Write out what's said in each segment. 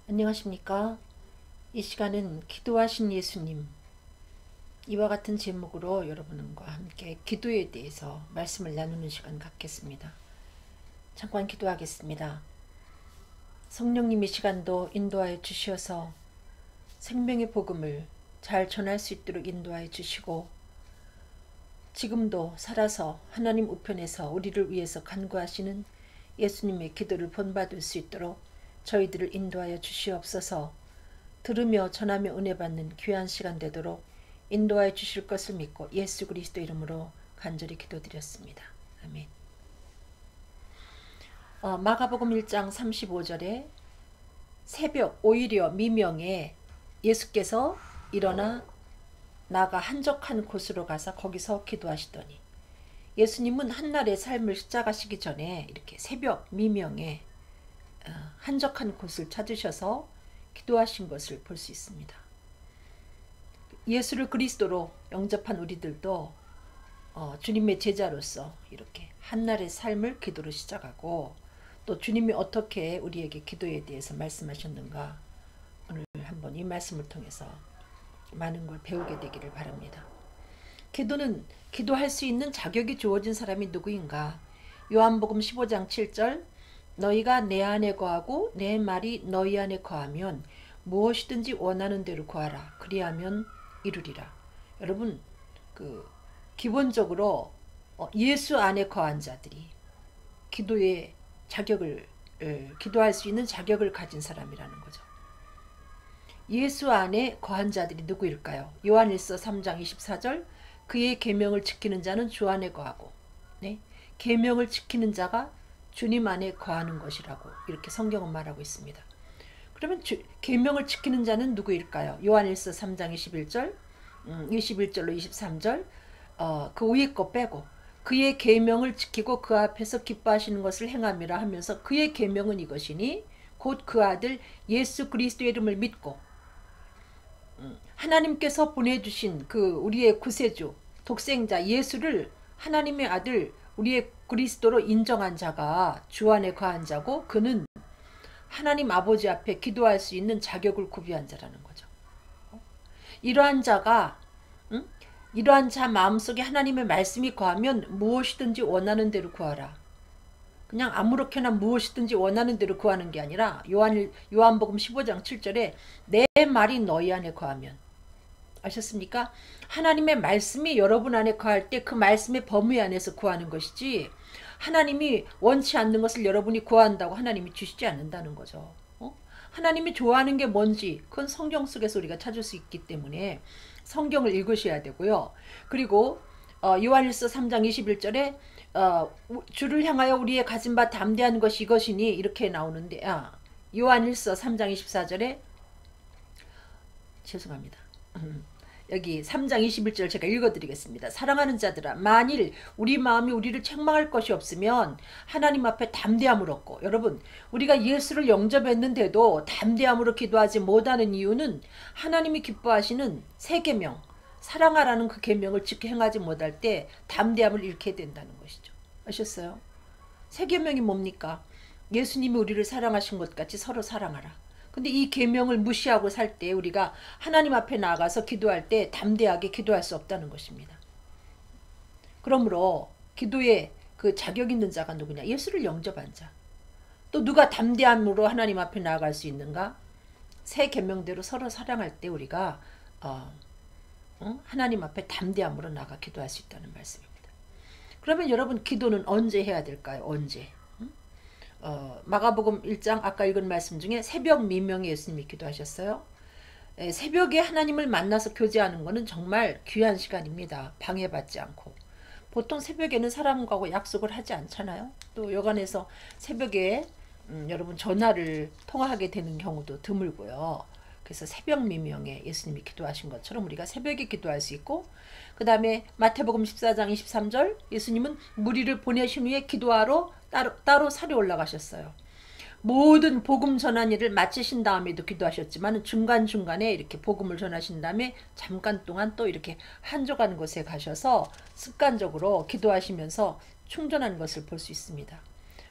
안녕하십니까? 이 시간은 기도하신 예수님, 이와 같은 제목으로 여러분과 함께 기도에 대해서 말씀을 나누는 시간 갖겠습니다. 잠깐 기도하겠습니다. 성령님 이 시간도 인도하여 주시어서 생명의 복음을 잘 전할 수 있도록 인도하여 주시고, 지금도 살아서 하나님 우편에서 우리를 위해서 간구하시는 예수님의 기도를 본받을 수 있도록 저희들을 인도하여 주시옵소서. 들으며 전하며 은혜 받는 귀한 시간 되도록 인도하여 주실 것을 믿고 예수 그리스도 이름으로 간절히 기도드렸습니다. 아멘. 마가복음 1장 35절에 새벽 오히려 미명에 예수께서 일어나 나가 한적한 곳으로 가서 거기서 기도하시더니, 예수님은 한날의 삶을 시작하시기 전에 이렇게 새벽 미명에 한적한 곳을 찾으셔서 기도하신 것을 볼 수 있습니다. 예수를 그리스도로 영접한 우리들도 주님의 제자로서 이렇게 한날의 삶을 기도로 시작하고, 또 주님이 어떻게 우리에게 기도에 대해서 말씀하셨는가 오늘 한번 이 말씀을 통해서 많은 걸 배우게 되기를 바랍니다. 기도는 기도할 수 있는 자격이 주어진 사람이 누구인가? 요한복음 15장 7절, 너희가 내 안에 거하고 내 말이 너희 안에 거하면 무엇이든지 원하는 대로 구하라. 그리하면 이루리라. 여러분, 기본적으로 예수 안에 거한 자들이 기도의 자격을 기도할 수 있는 자격을 가진 사람이라는 거죠. 예수 안에 거한 자들이 누구일까요? 요한일서 3장 24절, 그의 계명을 지키는 자는 주 안에 거하고, 네? 계명을 지키는 자가 주님 안에 거하는 것이라고 이렇게 성경은 말하고 있습니다. 그러면 계명을 지키는 자는 누구일까요? 요한일서 3장 21절, 21절로 23절, 그 위에 거 빼고 그의 계명을 지키고 그 앞에서 기뻐하시는 것을 행함이라 하면서, 그의 계명은 이것이니 곧 그 아들 예수 그리스도의 이름을 믿고 하나님께서 보내주신 그 우리의 구세주 독생자 예수를 하나님의 아들 우리의 그리스도로 인정한 자가 주 안에 거한 자고, 그는 하나님 아버지 앞에 기도할 수 있는 자격을 구비한 자라는 거죠. 이러한 자가 이러한 자 마음속에 하나님의 말씀이 거하면 무엇이든지 원하는 대로 구하라. 그냥 아무렇게나 무엇이든지 원하는 대로 구하는 게 아니라 요한복음 15장 7절에 내 말이 너희 안에 거하면, 아셨습니까? 하나님의 말씀이 여러분 안에 거할 때 그 말씀의 범위 안에서 구하는 것이지, 하나님이 원치 않는 것을 여러분이 구한다고 하나님이 주시지 않는다는 거죠. 하나님이 좋아하는 게 뭔지 그건 성경 속에서 우리가 찾을 수 있기 때문에 성경을 읽으셔야 되고요. 그리고 요한일서 3장 21절에 주를 향하여 우리의 가진 바 담대한 것이 이것이니 이렇게 나오는데, 요한일서 3장 24절에 죄송합니다. 여기 3장 21절 제가 읽어드리겠습니다. 사랑하는 자들아, 만일 우리 마음이 우리를 책망할 것이 없으면 하나님 앞에 담대함을 얻고, 여러분 우리가 예수를 영접했는데도 담대함으로 기도하지 못하는 이유는 하나님이 기뻐하시는 새 계명, 사랑하라는 그 계명을 지켜 행하지 못할 때 담대함을 잃게 된다는 것이죠. 아셨어요? 새 계명이 뭡니까? 예수님이 우리를 사랑하신 것 같이 서로 사랑하라. 근데 이 계명을 무시하고 살 때 우리가 하나님 앞에 나가서 기도할 때 담대하게 기도할 수 없다는 것입니다. 그러므로 기도에 그 자격 있는 자가 누구냐? 예수를 영접한 자. 또 누가 담대함으로 하나님 앞에 나아갈 수 있는가? 새 계명대로 서로 사랑할 때 우리가 하나님 앞에 담대함으로 나가 기도할 수 있다는 말씀입니다. 그러면 여러분, 기도는 언제 해야 될까요? 언제? 마가복음 1장 아까 읽은 말씀 중에 새벽 미명에 예수님이 기도하셨어요. 새벽에 하나님을 만나서 교제하는 것은 정말 귀한 시간입니다. 방해받지 않고. 보통 새벽에는 사람하고 약속을 하지 않잖아요. 또 여간에서 새벽에 여러분 전화를 통화하게 되는 경우도 드물고요. 그래서 새벽 미명에 예수님이 기도하신 것처럼 우리가 새벽에 기도할 수 있고, 그 다음에 마태복음 14장 23절, 예수님은 무리를 보내신 후에 기도하러 따로 산에 올라가셨어요. 모든 복음 전한 일을 마치신 다음에도 기도하셨지만 중간중간에 이렇게 복음을 전하신 다음에 잠깐 동안 또 이렇게 한적한 곳에 가셔서 습관적으로 기도하시면서 충전한 것을 볼 수 있습니다.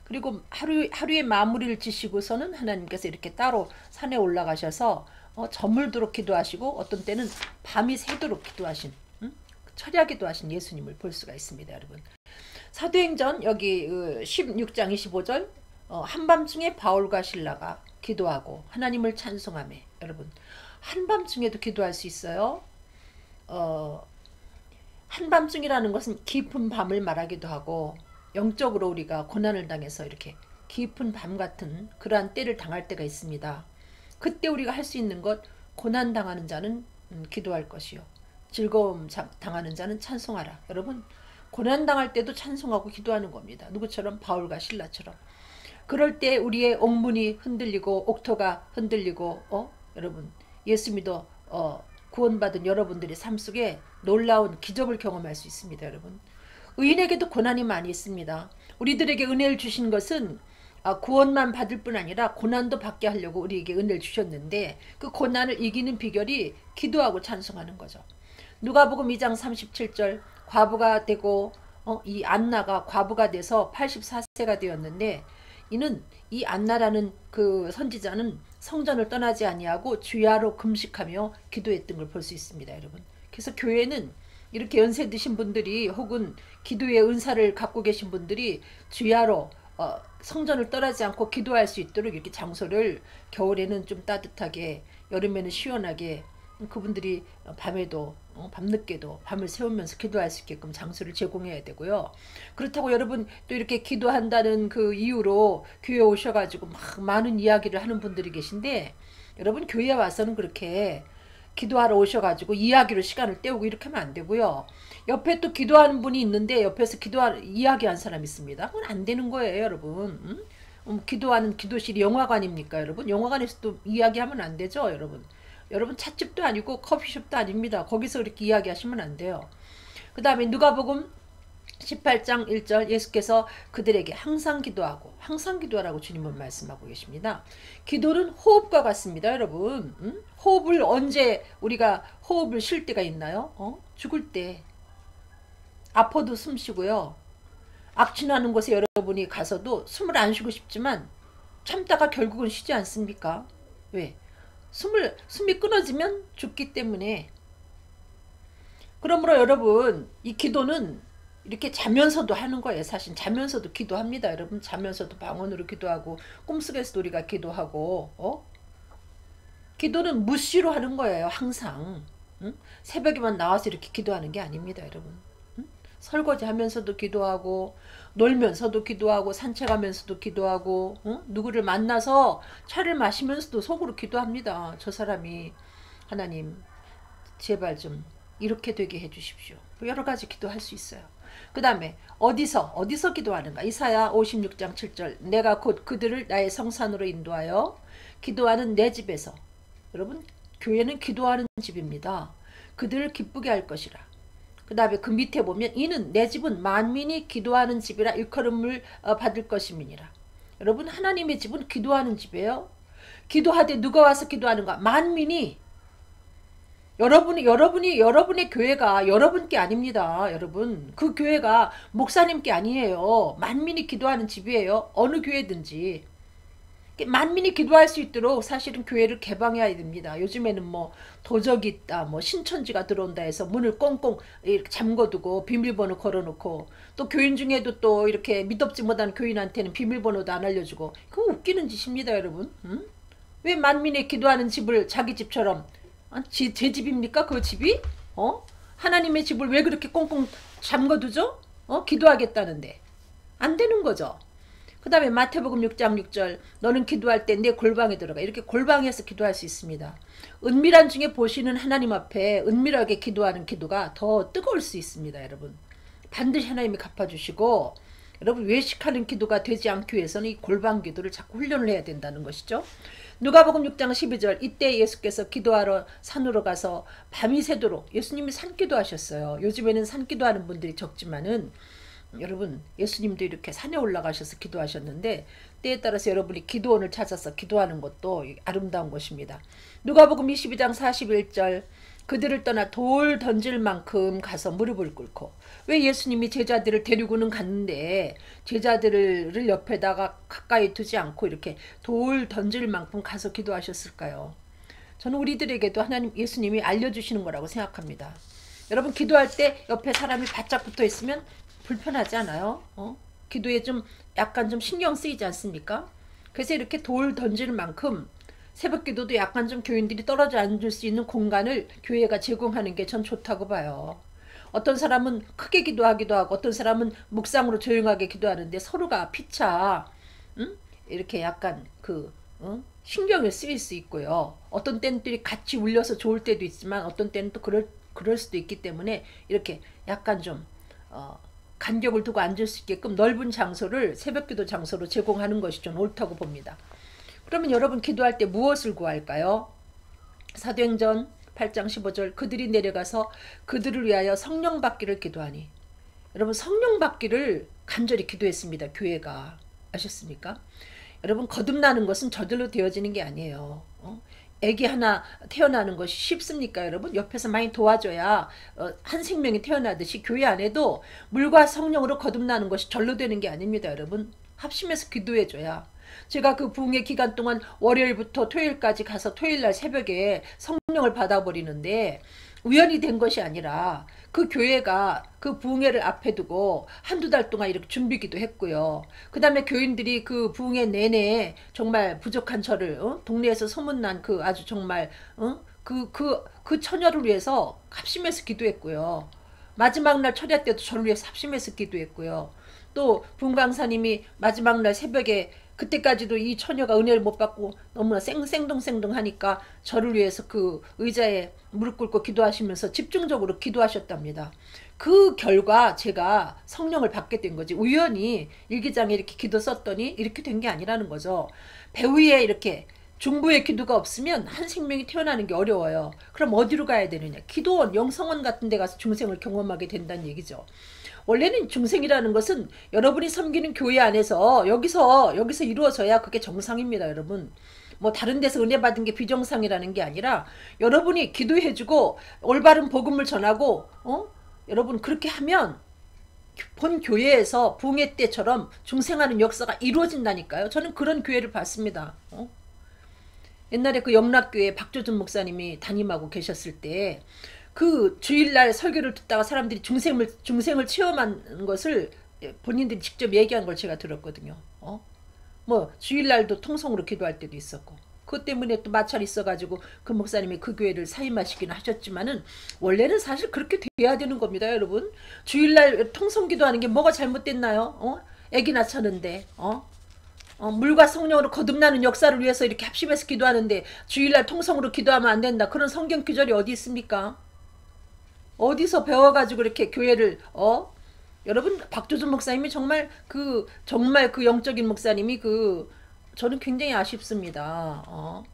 그리고 하루의 마무리를 지시고서는 하나님께서 이렇게 따로 산에 올라가셔서 저물도록 기도하시고 어떤 때는 밤이 새도록 기도하신, 철야기도 하신 예수님을 볼 수가 있습니다. 여러분, 사도행전 여기 16장 25절 한밤중에 바울과 실라가 기도하고 하나님을 찬송하며, 여러분 한밤중에도 기도할 수 있어요. 한밤중이라는 것은 깊은 밤을 말하기도 하고, 영적으로 우리가 고난을 당해서 이렇게 깊은 밤 같은 그러한 때를 당할 때가 있습니다. 그때 우리가 할 수 있는 것, 고난 당하는 자는 기도할 것이요, 즐거움 당하는 자는 찬송하라. 여러분, 고난 당할 때도 찬송하고 기도하는 겁니다. 누구처럼? 바울과 실라처럼. 그럴 때 우리의 옥문이 흔들리고 옥토가 흔들리고 여러분, 예수 믿어 구원받은 여러분들의 삶 속에 놀라운 기적을 경험할 수 있습니다. 여러분, 의인에게도 고난이 많이 있습니다. 우리들에게 은혜를 주신 것은 구원만 받을 뿐 아니라 고난도 받게 하려고 우리에게 은혜를 주셨는데, 그 고난을 이기는 비결이 기도하고 찬송하는 거죠. 누가복음 2장 37절, 과부가 되고 이 안나가 과부가 돼서 84세가 되었는데, 이는 이 안나라는 그 선지자는 성전을 떠나지 아니하고 주야로 금식하며 기도했던 걸 볼 수 있습니다. 여러분, 그래서 교회는 이렇게 연세 드신 분들이 혹은 기도의 은사를 갖고 계신 분들이 주야로 성전을 떠나지 않고 기도할 수 있도록 이렇게 장소를, 겨울에는 좀 따뜻하게, 여름에는 시원하게, 그분들이 밤에도 밤늦게도 밤을 새우면서 기도할 수 있게끔 장소를 제공해야 되고요. 그렇다고 여러분 또 이렇게 기도한다는 그 이유로 교회에 오셔가지고 막 많은 이야기를 하는 분들이 계신데, 여러분 교회에 와서는 그렇게 기도하러 오셔가지고 이야기로 시간을 때우고 이렇게 하면 안 되고요. 옆에 또 기도하는 분이 있는데 옆에서 이야기한 사람이 있습니다. 그건 안 되는 거예요, 여러분. 기도하는 기도실이 영화관입니까, 여러분? 영화관에서 또 이야기하면 안 되죠, 여러분. 여러분, 찻집도 아니고 커피숍도 아닙니다. 거기서 그렇게 이야기하시면 안 돼요. 그 다음에 누가복음 18장 1절, 예수께서 그들에게 항상 기도하라고 주님은 말씀하고 계십니다. 기도는 호흡과 같습니다, 여러분. 호흡을 언제 우리가 호흡을 쉴 때가 있나요? 죽을 때. 아파도 숨 쉬고요. 악취나는 곳에 여러분이 가서도 숨을 안 쉬고 싶지만 참다가 결국은 쉬지 않습니까? 왜? 숨이 끊어지면 죽기 때문에. 그러므로 여러분, 이 기도는 이렇게 자면서도 하는 거예요. 사실 자면서도 기도합니다. 여러분, 자면서도 방언으로 기도하고 꿈속에서도 우리가 기도하고 기도는 무시로 하는 거예요. 항상. 새벽에만 나와서 이렇게 기도하는 게 아닙니다. 여러분. 설거지 하면서도 기도하고, 놀면서도 기도하고, 산책하면서도 기도하고, 누구를 만나서 차를 마시면서도 속으로 기도합니다. 저 사람이 하나님 제발 좀 이렇게 되게 해주십시오. 여러 가지 기도할 수 있어요. 그 다음에 어디서 기도하는가? 이사야 56장 7절, 내가 곧 그들을 나의 성산으로 인도하여 기도하는 내 집에서. 여러분, 교회는 기도하는 집입니다. 그들을 기쁘게 할 것이라. 그 다음에 그 밑에 보면 이는 내 집은 만민이 기도하는 집이라 일컬음을 받을 것임이니라. 여러분, 하나님의 집은 기도하는 집이에요. 기도하되 누가 와서 기도하는가? 만민이. 여러분의 교회가 여러분께 아닙니다. 여러분, 그 교회가 목사님께 아니에요. 만민이 기도하는 집이에요. 어느 교회든지. 만민이 기도할 수 있도록 사실은 교회를 개방해야 됩니다. 요즘에는 뭐 도적이 있다, 뭐 신천지가 들어온다 해서 문을 꽁꽁 이렇게 잠궈두고 비밀번호 걸어놓고, 또 교인 중에도 또 이렇게 믿업지 못한 교인한테는 비밀번호도 안 알려주고, 그거 웃기는 짓입니다, 여러분. 왜 만민이 기도하는 집을 자기 집처럼, 제 집입니까? 그 집이? 하나님의 집을 왜 그렇게 꽁꽁 잠궈두죠? 기도하겠다는데. 안 되는 거죠. 그 다음에 마태복음 6장 6절, 너는 기도할 때 내 골방에 들어가. 이렇게 골방에서 기도할 수 있습니다. 은밀한 중에 보시는 하나님 앞에 은밀하게 기도하는 기도가 더 뜨거울 수 있습니다. 여러분, 반드시 하나님이 갚아주시고, 여러분 외식하는 기도가 되지 않기 위해서는 이 골방 기도를 자꾸 훈련을 해야 된다는 것이죠. 누가복음 6장 12절, 이때 예수께서 기도하러 산으로 가서 밤이 새도록. 예수님이 산기도 하셨어요. 요즘에는 산기도 하는 분들이 적지만은, 여러분, 예수님도 이렇게 산에 올라가셔서 기도하셨는데, 때에 따라서 여러분이 기도원을 찾아서 기도하는 것도 아름다운 것입니다. 누가복음 22장 41절, 그들을 떠나 돌 던질 만큼 가서 무릎을 꿇고, 왜 예수님이 제자들을 데리고는 갔는데 제자들을 옆에다가 가까이 두지 않고 이렇게 돌 던질 만큼 가서 기도하셨을까요? 저는 우리들에게도 하나님 예수님이 알려주시는 거라고 생각합니다. 여러분, 기도할 때 옆에 사람이 바짝 붙어 있으면 불편하지 않아요? 기도에 좀 약간 좀 신경 쓰이지 않습니까? 그래서 이렇게 돌 던지는 만큼 새벽 기도도 약간 좀 교인들이 떨어져 앉을 수 있는 공간을 교회가 제공하는 게 전 좋다고 봐요. 어떤 사람은 크게 기도하기도 하고 어떤 사람은 묵상으로 조용하게 기도하는데 서로가 피차 이렇게 약간 신경을 쓰일 수 있고요. 어떤 때는 또 같이 울려서 좋을 때도 있지만 어떤 때는 또 그럴 수도 있기 때문에 이렇게 약간 좀 간격을 두고 앉을 수 있게끔 넓은 장소를 새벽기도 장소로 제공하는 것이 좀 옳다고 봅니다. 그러면 여러분, 기도할 때 무엇을 구할까요? 사도행전 8장 15절, 그들이 내려가서 그들을 위하여 성령 받기를 기도하니. 여러분, 성령 받기를 간절히 기도했습니다. 교회가. 아셨습니까? 여러분, 거듭나는 것은 저절로 되어지는 게 아니에요. 애기 하나 태어나는 것이 쉽습니까? 여러분, 옆에서 많이 도와줘야 한 생명이 태어나듯이 교회 안에도 물과 성령으로 거듭나는 것이 절로 되는 게 아닙니다. 여러분, 합심해서 기도해줘야. 제가 그 부흥의 기간 동안 월요일부터 토요일까지 가서 토요일날 새벽에 성령을 받아버리는데 우연히 된 것이 아니라 그 교회가 그 부흥회를 앞에 두고 한두 달 동안 이렇게 준비기도 했고요. 그 다음에 교인들이 그 부흥회 내내 정말 부족한 저를 동네에서 소문난 그 아주 정말 그 처녀를 위해서 합심해서 기도했고요. 마지막 날 철야 때도 저를 위해서 합심해서 기도했고요. 또 부흥강사님이 마지막 날 새벽에 그때까지도 이 처녀가 은혜를 못 받고 너무나 생동생동하니까 저를 위해서 그 의자에 무릎 꿇고 기도하시면서 집중적으로 기도하셨답니다. 그 결과 제가 성령을 받게 된 거지, 우연히 일기장에 이렇게 기도 썼더니 이렇게 된 게 아니라는 거죠. 배후에 이렇게 중부의 기도가 없으면 한 생명이 태어나는 게 어려워요. 그럼 어디로 가야 되느냐? 기도원, 영성원 같은 데 가서 중생을 경험하게 된다는 얘기죠. 원래는 중생이라는 것은 여러분이 섬기는 교회 안에서 여기서 이루어져야 그게 정상입니다. 여러분, 뭐 다른 데서 은혜 받은 게 비정상이라는 게 아니라 여러분이 기도해주고 올바른 복음을 전하고 여러분 그렇게 하면 본 교회에서 부흥회 때처럼 중생하는 역사가 이루어진다니까요. 저는 그런 교회를 봤습니다. 옛날에 그 영락교회 박조준 목사님이 담임하고 계셨을 때 그 주일날 설교를 듣다가 사람들이 중생을 체험한 것을 본인들이 직접 얘기한 걸 제가 들었거든요. 뭐 주일날도 통성으로 기도할 때도 있었고, 그것 때문에 또 마찰이 있어가지고 그 목사님이 그 교회를 사임하시기는 하셨지만은 원래는 사실 그렇게 돼야 되는 겁니다. 여러분, 주일날 통성 기도하는 게 뭐가 잘못됐나요? 애기 낳자는데 물과 성령으로 거듭나는 역사를 위해서 이렇게 합심해서 기도하는데 주일날 통성으로 기도하면 안 된다, 그런 성경 규절이 어디 있습니까? 어디서 배워가지고 이렇게 교회를 여러분, 박조준 목사님이 정말 그 영적인 목사님이 저는 굉장히 아쉽습니다.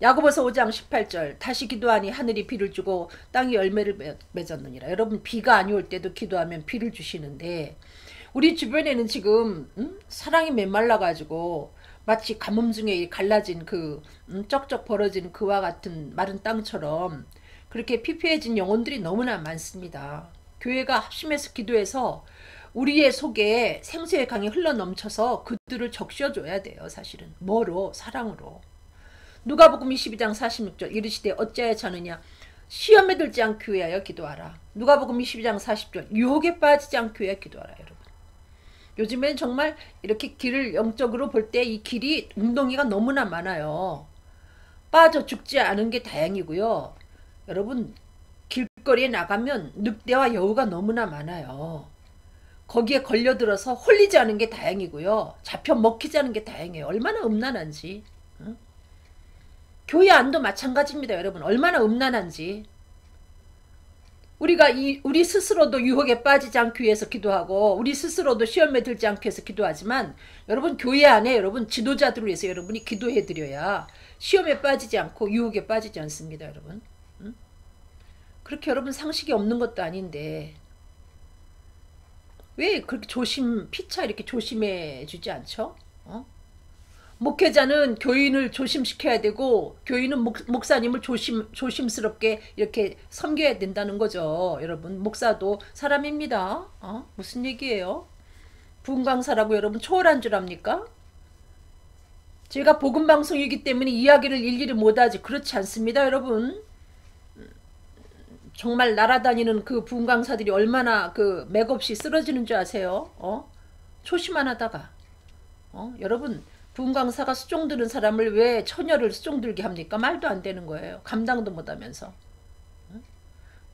야고보서 5장 18절, 다시 기도하니 하늘이 비를 주고 땅이 열매를 맺었느니라. 여러분, 비가 안 올 때도 기도하면 비를 주시는데 우리 주변에는 지금 사랑이 메말라가지고 마치 가뭄 중에 갈라진 쩍쩍 벌어진 그와 같은 마른 땅처럼 그렇게 피폐해진 영혼들이 너무나 많습니다. 교회가 합심해서 기도해서 우리의 속에 생수의 강이 흘러넘쳐서 그들을 적셔줘야 돼요. 사실은 뭐로? 사랑으로. 누가복음 22장 46절, 이르시되 어찌하여 자느냐, 시험에 들지 않기 위하여 기도하라. 누가복음 22장 40절, 유혹에 빠지지 않기 위하여 기도하라. 여러분, 요즘엔 정말 이렇게 길을 영적으로 볼 때 이 길이 웅덩이가 너무나 많아요. 빠져 죽지 않은 게 다행이고요. 여러분, 길거리에 나가면 늑대와 여우가 너무나 많아요. 거기에 걸려들어서 홀리지 않은 게 다행이고요. 잡혀 먹히지 않은 게 다행이에요. 얼마나 음란한지. 교회 안도 마찬가지입니다. 여러분, 얼마나 음란한지. 우리 스스로도 유혹에 빠지지 않기 위해서 기도하고 우리 스스로도 시험에 들지 않기 위해서 기도하지만 여러분, 교회 안에 여러분 지도자들을 위해서 여러분이 기도해드려야 시험에 빠지지 않고 유혹에 빠지지 않습니다. 여러분, 그렇게 여러분 상식이 없는 것도 아닌데 왜 그렇게 피차 이렇게 조심해 주지 않죠? 목회자는 교인을 조심시켜야 되고 교인은 목사님을 조심스럽게 이렇게 섬겨야 된다는 거죠. 여러분 목사도 사람입니다. 무슨 얘기예요? 부흥강사라고 여러분 초월한 줄 압니까? 제가 복음방송이기 때문에 이야기를 일일이 못하지 그렇지 않습니다. 여러분 정말 날아다니는 그 부흥강사들이 얼마나 그 맥없이 쓰러지는 줄 아세요? 초심만 하다가 여러분 부흥강사가 수종드는 사람을 왜 처녀를 수종들게 합니까? 말도 안 되는 거예요. 감당도 못하면서.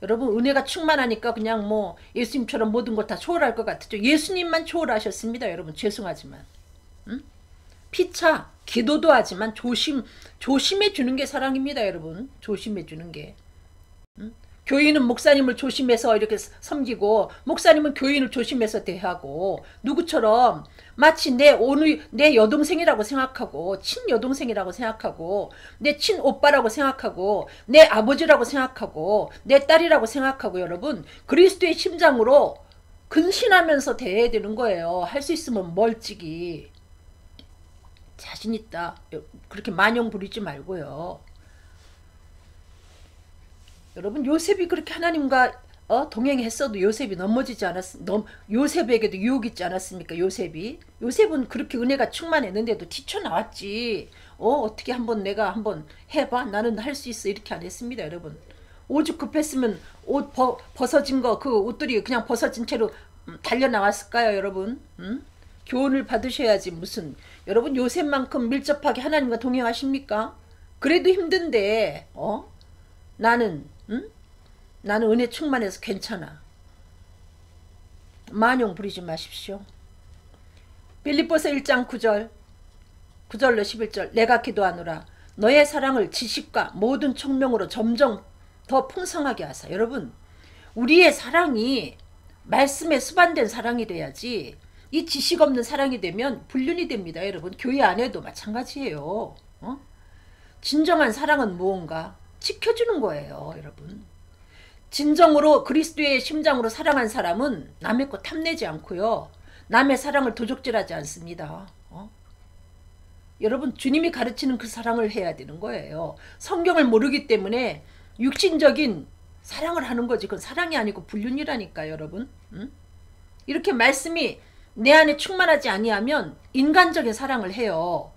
여러분 은혜가 충만하니까 그냥 뭐 예수님처럼 모든 것 다 초월할 것 같죠. 예수님만 초월하셨습니다. 여러분 죄송하지만. 피차 기도도 하지만 조심해 주는 게 사랑입니다. 여러분 조심해 주는 게. 교인은 목사님을 조심해서 이렇게 섬기고 목사님은 교인을 조심해서 대하고 누구처럼 마치 내 여동생이라고 생각하고 친여동생이라고 생각하고 내 친오빠라고 생각하고 내 아버지라고 생각하고 내 딸이라고 생각하고 여러분 그리스도의 심장으로 근신하면서 대해야 되는 거예요. 할 수 있으면 멀찍이 자신 있다. 그렇게 만용 부리지 말고요. 여러분 요셉이 그렇게 하나님과 동행했어도 요셉이 넘어지지 요셉에게도 유혹 있지 않았습니까? 요셉은 그렇게 은혜가 충만했는데도 튀쳐나왔지. 어떻게 내가 한번 해봐. 나는 할 수 있어. 이렇게 안 했습니다. 여러분 오죽 급했으면 옷 벗어진 거 그 옷들이 그냥 벗어진 채로 달려나왔을까요? 여러분 교훈을 받으셔야지. 무슨 여러분 요셉만큼 밀접하게 하나님과 동행하십니까? 그래도 힘든데 나는 은혜 충만해서 괜찮아. 만용 부리지 마십시오. 빌립보서 1장 9절로 11절 내가 기도하노라 너의 사랑을 지식과 모든 총명으로 점점 더 풍성하게 하사. 여러분 우리의 사랑이 말씀에 수반된 사랑이 돼야지 이 지식 없는 사랑이 되면 불륜이 됩니다. 여러분 교회 안에도 마찬가지예요. 진정한 사랑은 무언가? 지켜주는 거예요. 여러분 진정으로 그리스도의 심장으로 사랑한 사람은 남의 것 탐내지 않고요. 남의 사랑을 도적질하지 않습니다. 여러분 주님이 가르치는 그 사랑을 해야 되는 거예요. 성경을 모르기 때문에 육신적인 사랑을 하는 거지 그건 사랑이 아니고 불륜이라니까 여러분. 이렇게 말씀이 내 안에 충만하지 아니하면 인간적인 사랑을 해요.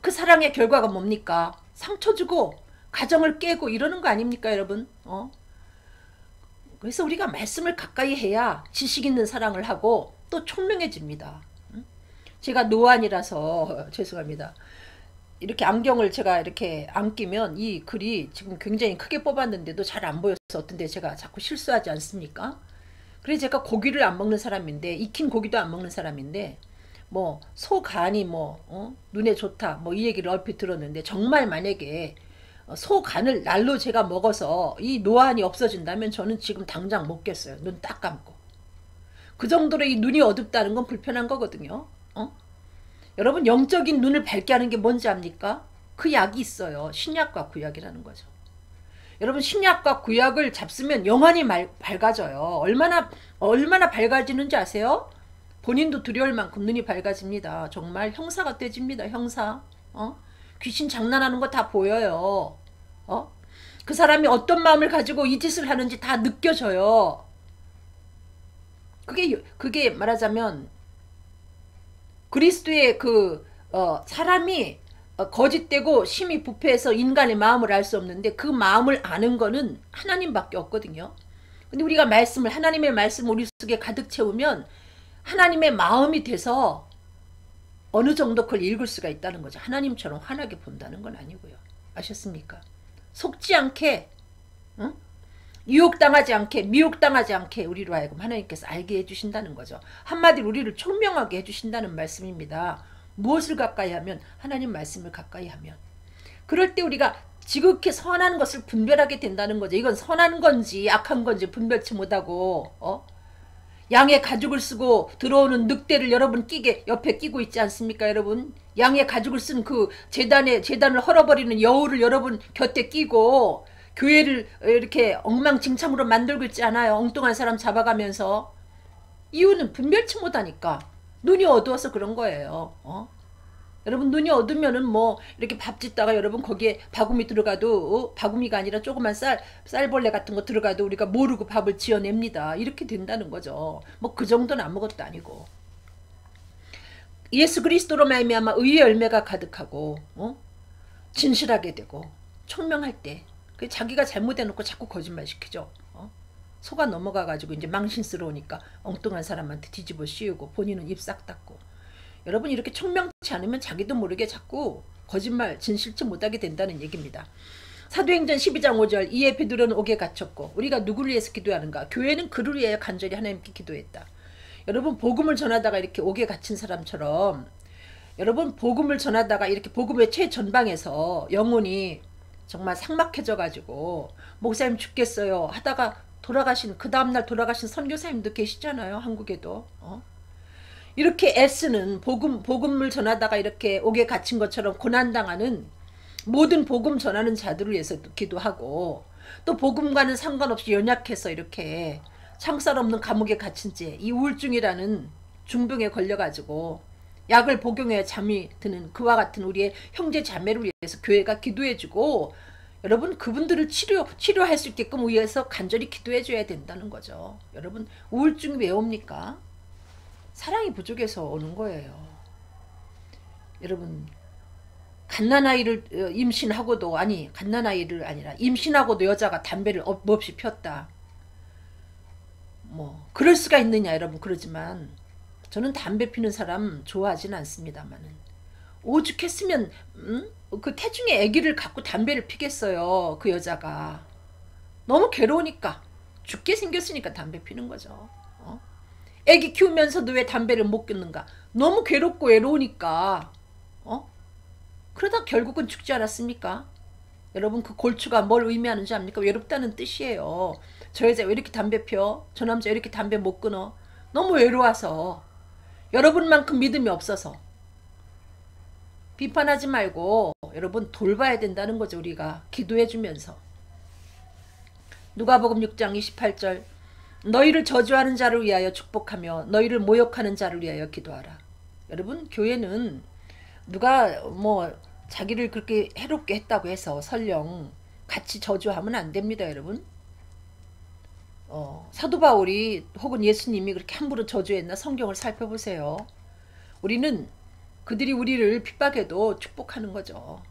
그 사랑의 결과가 뭡니까? 상처 주고 가정을 깨고 이러는 거 아닙니까 여러분? 그래서 우리가 말씀을 가까이 해야 지식 있는 사랑을 하고 또 총명해집니다. 제가 노안이라서 죄송합니다. 이렇게 안경을 제가 이렇게 안 끼면 이 글이 지금 굉장히 크게 뽑았는데도 잘 안 보여서 어떤 데 제가 자꾸 실수하지 않습니까? 그래서 제가 고기를 안 먹는 사람인데 익힌 고기도 안 먹는 사람인데 뭐 소 간이 눈에 좋다 뭐 이 얘기를 얼핏 들었는데 정말 만약에 소 간을 날로 제가 먹어서 이 노안이 없어진다면 저는 지금 당장 먹겠어요. 눈 딱 감고. 그 정도로 이 눈이 어둡다는 건 불편한 거거든요. 여러분 영적인 눈을 밝게 하는 게 뭔지 압니까? 그 약이 있어요. 신약과 구약이라는 거죠. 여러분 신약과 구약을 잡으면 영안이 밝아져요. 얼마나 밝아지는지 아세요? 본인도 두려울 만큼 눈이 밝아집니다. 정말 형사가 떼집니다. 형사. 귀신 장난하는 거 다 보여요. 그 사람이 어떤 마음을 가지고 이 짓을 하는지 다 느껴져요. 그게 말하자면 그리스도의 사람이 거짓되고 심히 부패해서 인간의 마음을 알 수 없는데 그 마음을 아는 거는 하나님밖에 없거든요. 근데 우리가 하나님의 말씀 우리 속에 가득 채우면 하나님의 마음이 돼서 어느 정도 그걸 읽을 수가 있다는 거죠. 하나님처럼 환하게 본다는 건 아니고요. 아셨습니까? 속지 않게 유혹당하지 않게 미혹당하지 않게 우리로 하여금 하나님께서 알게 해주신다는 거죠. 한마디로 우리를 총명하게 해주신다는 말씀입니다. 무엇을 가까이 하면? 하나님 말씀을 가까이 하면. 그럴 때 우리가 지극히 선한 것을 분별하게 된다는 거죠. 이건 선한 건지 악한 건지 분별치 못하고 양의 가죽을 쓰고 들어오는 늑대를 여러분 옆에 끼고 있지 않습니까 여러분? 양의 가죽을 쓴 그 제단을 헐어버리는 여우를 여러분 곁에 끼고 교회를 이렇게 엉망진창으로 만들고 있지 않아요? 엉뚱한 사람 잡아가면서. 이유는 분별치 못하니까. 눈이 어두워서 그런 거예요. 여러분 눈이 어두면은 뭐 이렇게 밥 짓다가 여러분 거기에 바구미 들어가도 바구미가 아니라 조그만 쌀벌레 같은 거 들어가도 우리가 모르고 밥을 지어냅니다. 이렇게 된다는 거죠. 뭐 그 정도는 아무것도 아니고. 예수 그리스도로 말미암아 의의 열매가 가득하고 진실하게 되고 총명할 때 자기가 잘못해놓고 자꾸 거짓말 시키죠. 속아 넘어가가지고 이제 망신스러우니까 엉뚱한 사람한테 뒤집어 씌우고 본인은 입 싹 닫고. 여러분 이렇게 총명치 않으면 자기도 모르게 자꾸 거짓말 진실치 못하게 된다는 얘기입니다. 사도행전 12장 5절 이에 베드로는 옥에 갇혔고 우리가 누구를 위해서 기도하는가? 교회는 그를 위하여 간절히 하나님께 기도했다. 여러분 복음을 전하다가 이렇게 옥에 갇힌 사람처럼 여러분 복음을 전하다가 이렇게 복음의 최전방에서 영혼이 정말 삭막해져 가지고 목사님 죽겠어요 하다가 돌아가신 그 다음날 돌아가신 선교사님도 계시잖아요. 한국에도. 이렇게 애쓰는 복음을 전하다가 이렇게 옥에 갇힌 것처럼 고난당하는 모든 복음 전하는 자들을 위해서 기도하고 또 복음과는 상관없이 연약해서 이렇게 창살 없는 감옥에 갇힌 채 이 우울증이라는 중병에 걸려가지고 약을 복용해야 잠이 드는 그와 같은 우리의 형제 자매를 위해서 교회가 기도해주고 여러분 그분들을 치료할 수 있게끔 위해서 간절히 기도해줘야 된다는 거죠. 여러분 우울증이 왜 옵니까? 사랑이 부족해서 오는 거예요. 여러분 갓난아이를 임신하고도 갓난아이를 아니라 임신하고도 여자가 담배를 없이 폈다. 뭐 그럴 수가 있느냐 여러분. 그러지만 저는 담배 피는 사람 좋아하진 않습니다만은 오죽했으면 그 태중의 아기를 갖고 담배를 피겠어요. 그 여자가 너무 괴로우니까 죽게 생겼으니까 담배 피는 거죠. 애기 키우면서도 왜 담배를 못 끊는가? 너무 괴롭고 외로우니까. 그러다 결국은 죽지 않았습니까? 여러분 그 골추가 뭘 의미하는지 압니까? 외롭다는 뜻이에요. 저 여자 왜 이렇게 담배 펴? 저 남자 왜 이렇게 담배 못 끊어? 너무 외로워서. 여러분만큼 믿음이 없어서. 비판하지 말고 여러분 돌봐야 된다는 거죠. 우리가 기도해주면서. 누가복음 6장 28절 너희를 저주하는 자를 위하여 축복하며 너희를 모욕하는 자를 위하여 기도하라. 여러분 교회는 누가 뭐 자기를 그렇게 해롭게 했다고 해서 설령 같이 저주하면 안 됩니다. 여러분. 사도 바울이 혹은 예수님이 그렇게 함부로 저주했나? 성경을 살펴보세요. 우리는 그들이 우리를 핍박해도 축복하는 거죠.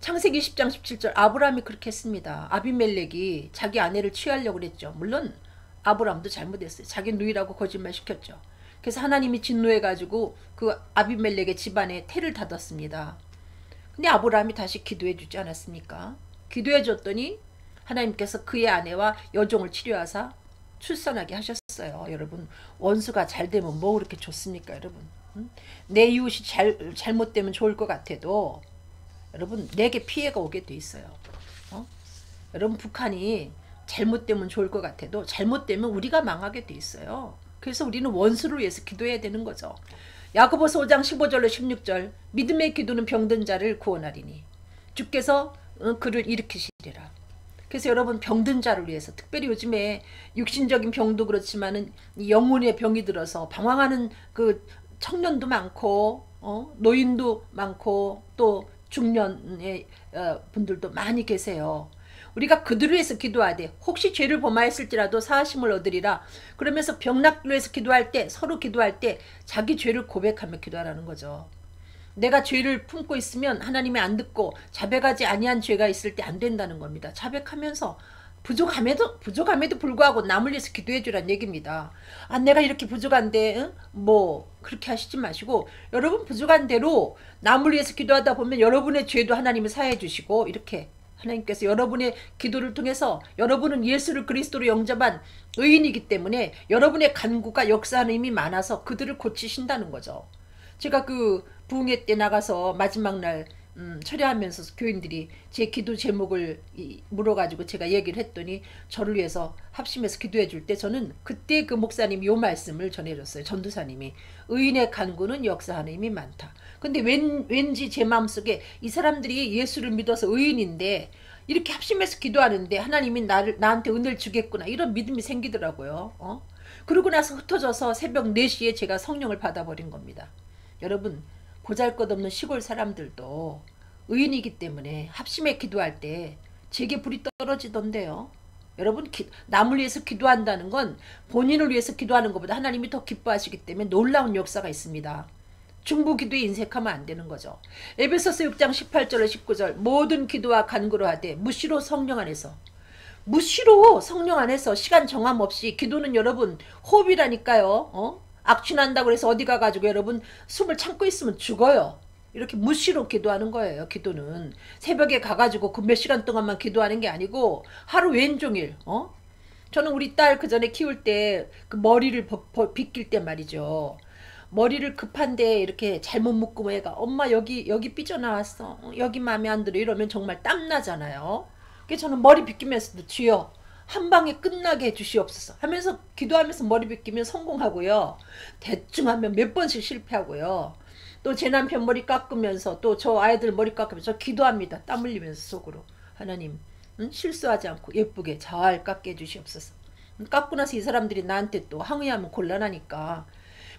창세기 10장 17절 아브라함이 그렇게 했습니다. 아비멜렉이 자기 아내를 취하려고 그랬죠. 물론 아브라함도 잘못했어요. 자기 누이라고 거짓말 시켰죠. 그래서 하나님이 진노해가지고 그 아비멜렉의 집안에 태를 닫았습니다. 근데 아브라함이 다시 기도해 주지 않았습니까? 기도해 줬더니 하나님께서 그의 아내와 여종을 치료하사 출산하게 하셨어요. 여러분 원수가 잘 되면 뭐 그렇게 좋습니까? 여러분 내 이웃이 잘못되면 좋을 것 같아도 여러분 내게 피해가 오게 돼 있어요. 여러분 북한이 잘못되면 좋을 것 같아도 잘못되면 우리가 망하게 돼 있어요. 그래서 우리는 원수를 위해서 기도해야 되는 거죠. 야고보서 5장 15절로 16절 믿음의 기도는 병든 자를 구원하리니 주께서 그를 일으키시리라. 그래서 여러분 병든 자를 위해서 특별히 요즘에 육신적인 병도 그렇지만은 영혼의 병이 들어서 방황하는 그 청년도 많고 노인도 많고 또 중년의 분들도 많이 계세요. 우리가 그들을 위해서 기도하되 혹시 죄를 범하였을지라도 사하심을 얻으리라. 그러면서 병낫기를 위해서 기도할 때 서로 기도할 때 자기 죄를 고백하며 기도하라는 거죠. 내가 죄를 품고 있으면 하나님이 안 듣고 자백하지 아니한 죄가 있을 때 안 된다는 겁니다. 자백하면서 부족함에도 불구하고 남을 위해서 기도해 주란 얘기입니다. 내가 이렇게 부족한데 뭐 그렇게 하시지 마시고 여러분 부족한 대로 남을 위해서 기도하다 보면 여러분의 죄도 하나님이 사해 주시고 이렇게 하나님께서 여러분의 기도를 통해서 여러분은 예수를 그리스도로 영접한 의인이기 때문에 여러분의 간구가 역사하는 힘이 많아서 그들을 고치신다는 거죠. 제가 그 부흥회 때 나가서 마지막 날 철야하면서 교인들이 제 기도 제목을 물어가지고 제가 얘기를 했더니 저를 위해서 합심해서 기도해 줄 때 저는 그때 그 목사님이 요 말씀을 전해줬어요. 전도사님이 의인의 간구는 역사하는 힘이 많다. 근데 왠지 제 마음속에 이 사람들이 예수를 믿어서 의인인데 이렇게 합심해서 기도하는데 하나님이 나한테 은혜를 주겠구나 이런 믿음이 생기더라고요. 그러고 나서 흩어져서 새벽 4시에 제가 성령을 받아버린 겁니다. 여러분 보잘것없는 시골 사람들도 의인이기 때문에 합심해 기도할 때 제게 불이 떨어지던데요. 여러분, 남을 위해서 기도한다는 건 본인을 위해서 기도하는 것보다 하나님이 더 기뻐하시기 때문에 놀라운 역사가 있습니다. 중보기도에 인색하면 안 되는 거죠. 에베소서 6장 18절 19절 모든 기도와 간구로 하되 무시로 성령 안에서, 무시로 성령 안에서 시간 정함 없이 기도는 여러분 호흡이라니까요. 악취난다고 해서 어디 가가지고 여러분 숨을 참고 있으면 죽어요. 이렇게 무시로 기도하는 거예요. 기도는 새벽에 가가지고 그 몇 시간 동안만 기도하는 게 아니고 하루 왼종일. 저는 우리 딸 그 전에 키울 때 그 머리를 빗길 때 말이죠. 머리를 급한데 이렇게 잘못 묶으면 애가 엄마 여기 삐져나왔어, 여기 마음에 안 들어 이러면 정말 땀나잖아요. 그래서 저는 머리 빗기면서도 주여 한 방에 끝나게 해주시옵소서 하면서 기도하면서 머리 빗기면 성공하고요. 대충 하면 몇 번씩 실패하고요. 또 제 남편 머리 깎으면서 또 저 아이들 머리 깎으면서 기도합니다. 땀 흘리면서 속으로. 하나님, 실수하지 않고 예쁘게 잘 깎게 해주시옵소서. 깎고 나서 이 사람들이 나한테 또 항의하면 곤란하니까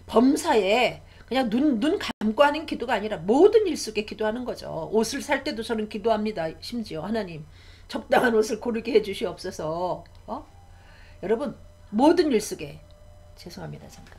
범사에 그냥 눈 감고 하는 기도가 아니라 모든 일 속에 기도하는 거죠. 옷을 살 때도 저는 기도합니다. 심지어 하나님 적당한 옷을 고르게 해주시옵소서. 여러분 모든 일 속에. 죄송합니다. 잠깐.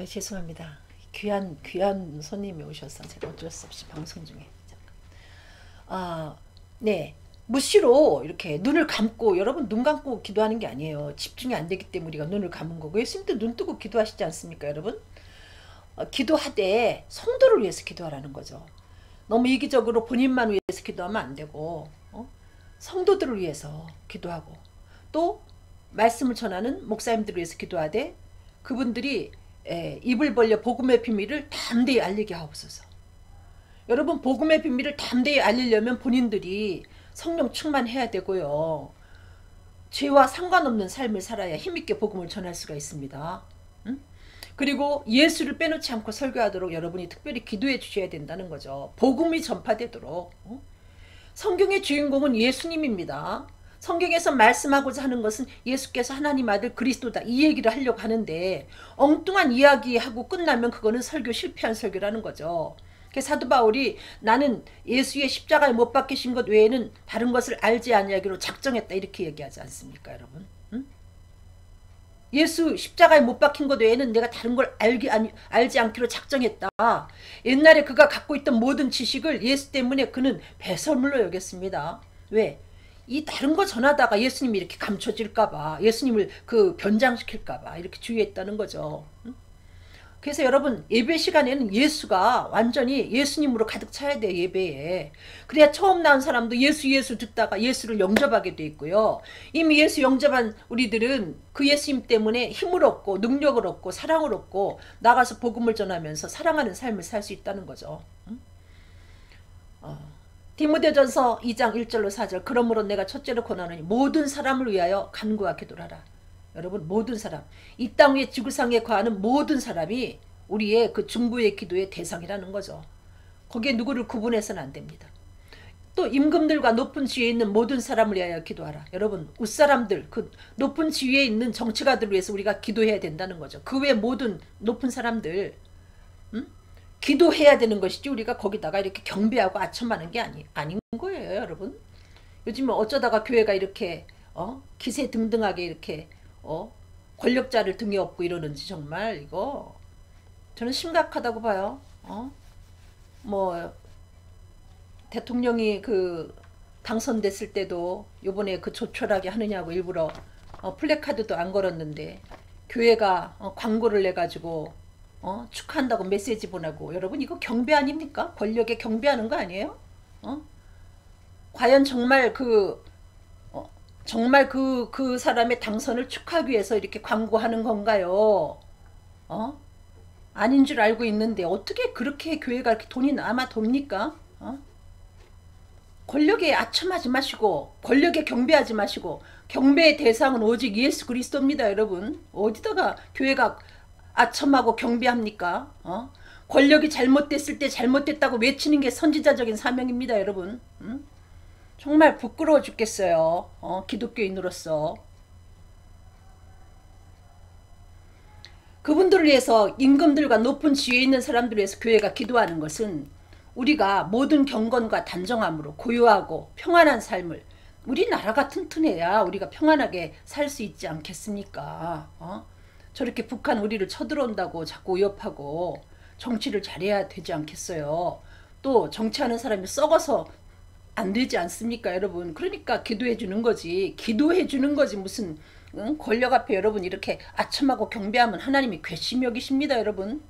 죄송합니다. 귀한 손님이 오셔서 제가 어쩔 수 없이 방송 중에. 네. 무시로 이렇게 눈을 감고, 여러분 눈 감고 기도하는 게 아니에요. 집중이 안 되기 때문에 우리가 눈을 감은 거고, 예수님도 눈 뜨고 기도하시지 않습니까, 여러분? 기도하되 성도를 위해서 기도하라는 거죠. 너무 이기적으로 본인만 위해서 기도하면 안 되고, 성도들을 위해서 기도하고, 또 말씀을 전하는 목사님들을 위해서 기도하되 그분들이 입을 벌려 복음의 비밀을 담대히 알리게 하옵소서. 여러분 복음의 비밀을 담대히 알리려면 본인들이 성령 충만해야 되고요. 죄와 상관없는 삶을 살아야 힘있게 복음을 전할 수가 있습니다. 그리고 예수를 빼놓지 않고 설교하도록 여러분이 특별히 기도해 주셔야 된다는 거죠. 복음이 전파되도록. 성경의 주인공은 예수님입니다. 성경에서 말씀하고자 하는 것은 예수께서 하나님 아들 그리스도다, 이 얘기를 하려고 하는데 엉뚱한 이야기하고 끝나면 그거는 설교 실패한 설교라는 거죠. 사도 바울이 나는 예수의 십자가에 못 박히신 것 외에는 다른 것을 알지 아니하기로 작정했다 이렇게 얘기하지 않습니까, 여러분? 예수 십자가에 못 박힌 것 외에는 내가 다른 걸 알지 않기로 작정했다. 옛날에 그가 갖고 있던 모든 지식을 예수 때문에 그는 배설물로 여겼습니다. 왜? 이 다른 거 전하다가 예수님이 이렇게 감춰질까봐, 예수님을 변장시킬까봐 이렇게 주의했다는 거죠. 그래서 여러분 예배 시간에는 예수가 완전히 예수님으로 가득 차야 돼요. 예배에. 그래야 처음 나온 사람도 예수 듣다가 예수를 영접하게 돼 있고요. 이미 예수 영접한 우리들은 그 예수님 때문에 힘을 얻고 능력을 얻고 사랑을 얻고 나가서 복음을 전하면서 사랑하는 삶을 살 수 있다는 거죠. 디모데전서 2장 1절로 4절 그러므로 내가 첫째로 권하노니 모든 사람을 위하여 간구와 기도를 하라. 여러분 모든 사람, 이 땅 위에 지구상에 거하는 모든 사람이 우리의 그 중보의 기도의 대상이라는 거죠. 거기에 누구를 구분해서는 안 됩니다. 또 임금들과 높은 지위에 있는 모든 사람을 위하여 기도하라. 여러분 윗사람들, 그 높은 지위에 있는 정치가들을 위해서 우리가 기도해야 된다는 거죠. 그 외 모든 높은 사람들 기도해야 되는 것이지 우리가 거기다가 이렇게 경배하고 아첨하는 게 아닌 거예요, 여러분. 요즘 어쩌다가 교회가 이렇게 기세 등등하게 이렇게 권력자를 등에 업고 이러는지 정말 이거 저는 심각하다고 봐요. 뭐 대통령이 당선됐을 때도 요번에 조촐하게 하느냐고 일부러 플래카드도 안 걸었는데 교회가 광고를 내가지고 축하한다고 메시지 보내고, 여러분 이거 경배 아닙니까? 권력에 경배하는 거 아니에요? 과연 정말 정말 그 사람의 당선을 축하하기 위해서 이렇게 광고하는 건가요? 아닌 줄 알고 있는데 어떻게 그렇게 교회가 이렇게 돈이 남아 돕니까? 권력에 아첨하지 마시고, 권력에 경배하지 마시고, 경배의 대상은 오직 예수 그리스도입니다, 여러분. 어디다가 교회가 아첨하고 경배합니까? 권력이 잘못됐을 때 잘못됐다고 외치는 게 선지자적인 사명입니다, 여러분. 정말 부끄러워 죽겠어요. 기독교인으로서. 그분들을 위해서, 임금들과 높은 지위에 있는 사람들을 위해서 교회가 기도하는 것은 우리가 모든 경건과 단정함으로 고요하고 평안한 삶을, 우리나라가 튼튼해야 우리가 평안하게 살 수 있지 않겠습니까? 저렇게 북한 우리를 쳐들어온다고 자꾸 위협하고 정치를 잘해야 되지 않겠어요? 또 정치하는 사람이 썩어서 안 되지 않습니까, 여러분? 그러니까 기도해 주는 거지. 기도해 주는 거지. 무슨 권력 앞에 여러분 이렇게 아첨하고 경배하면 하나님이 괘씸히 여기십니다, 여러분.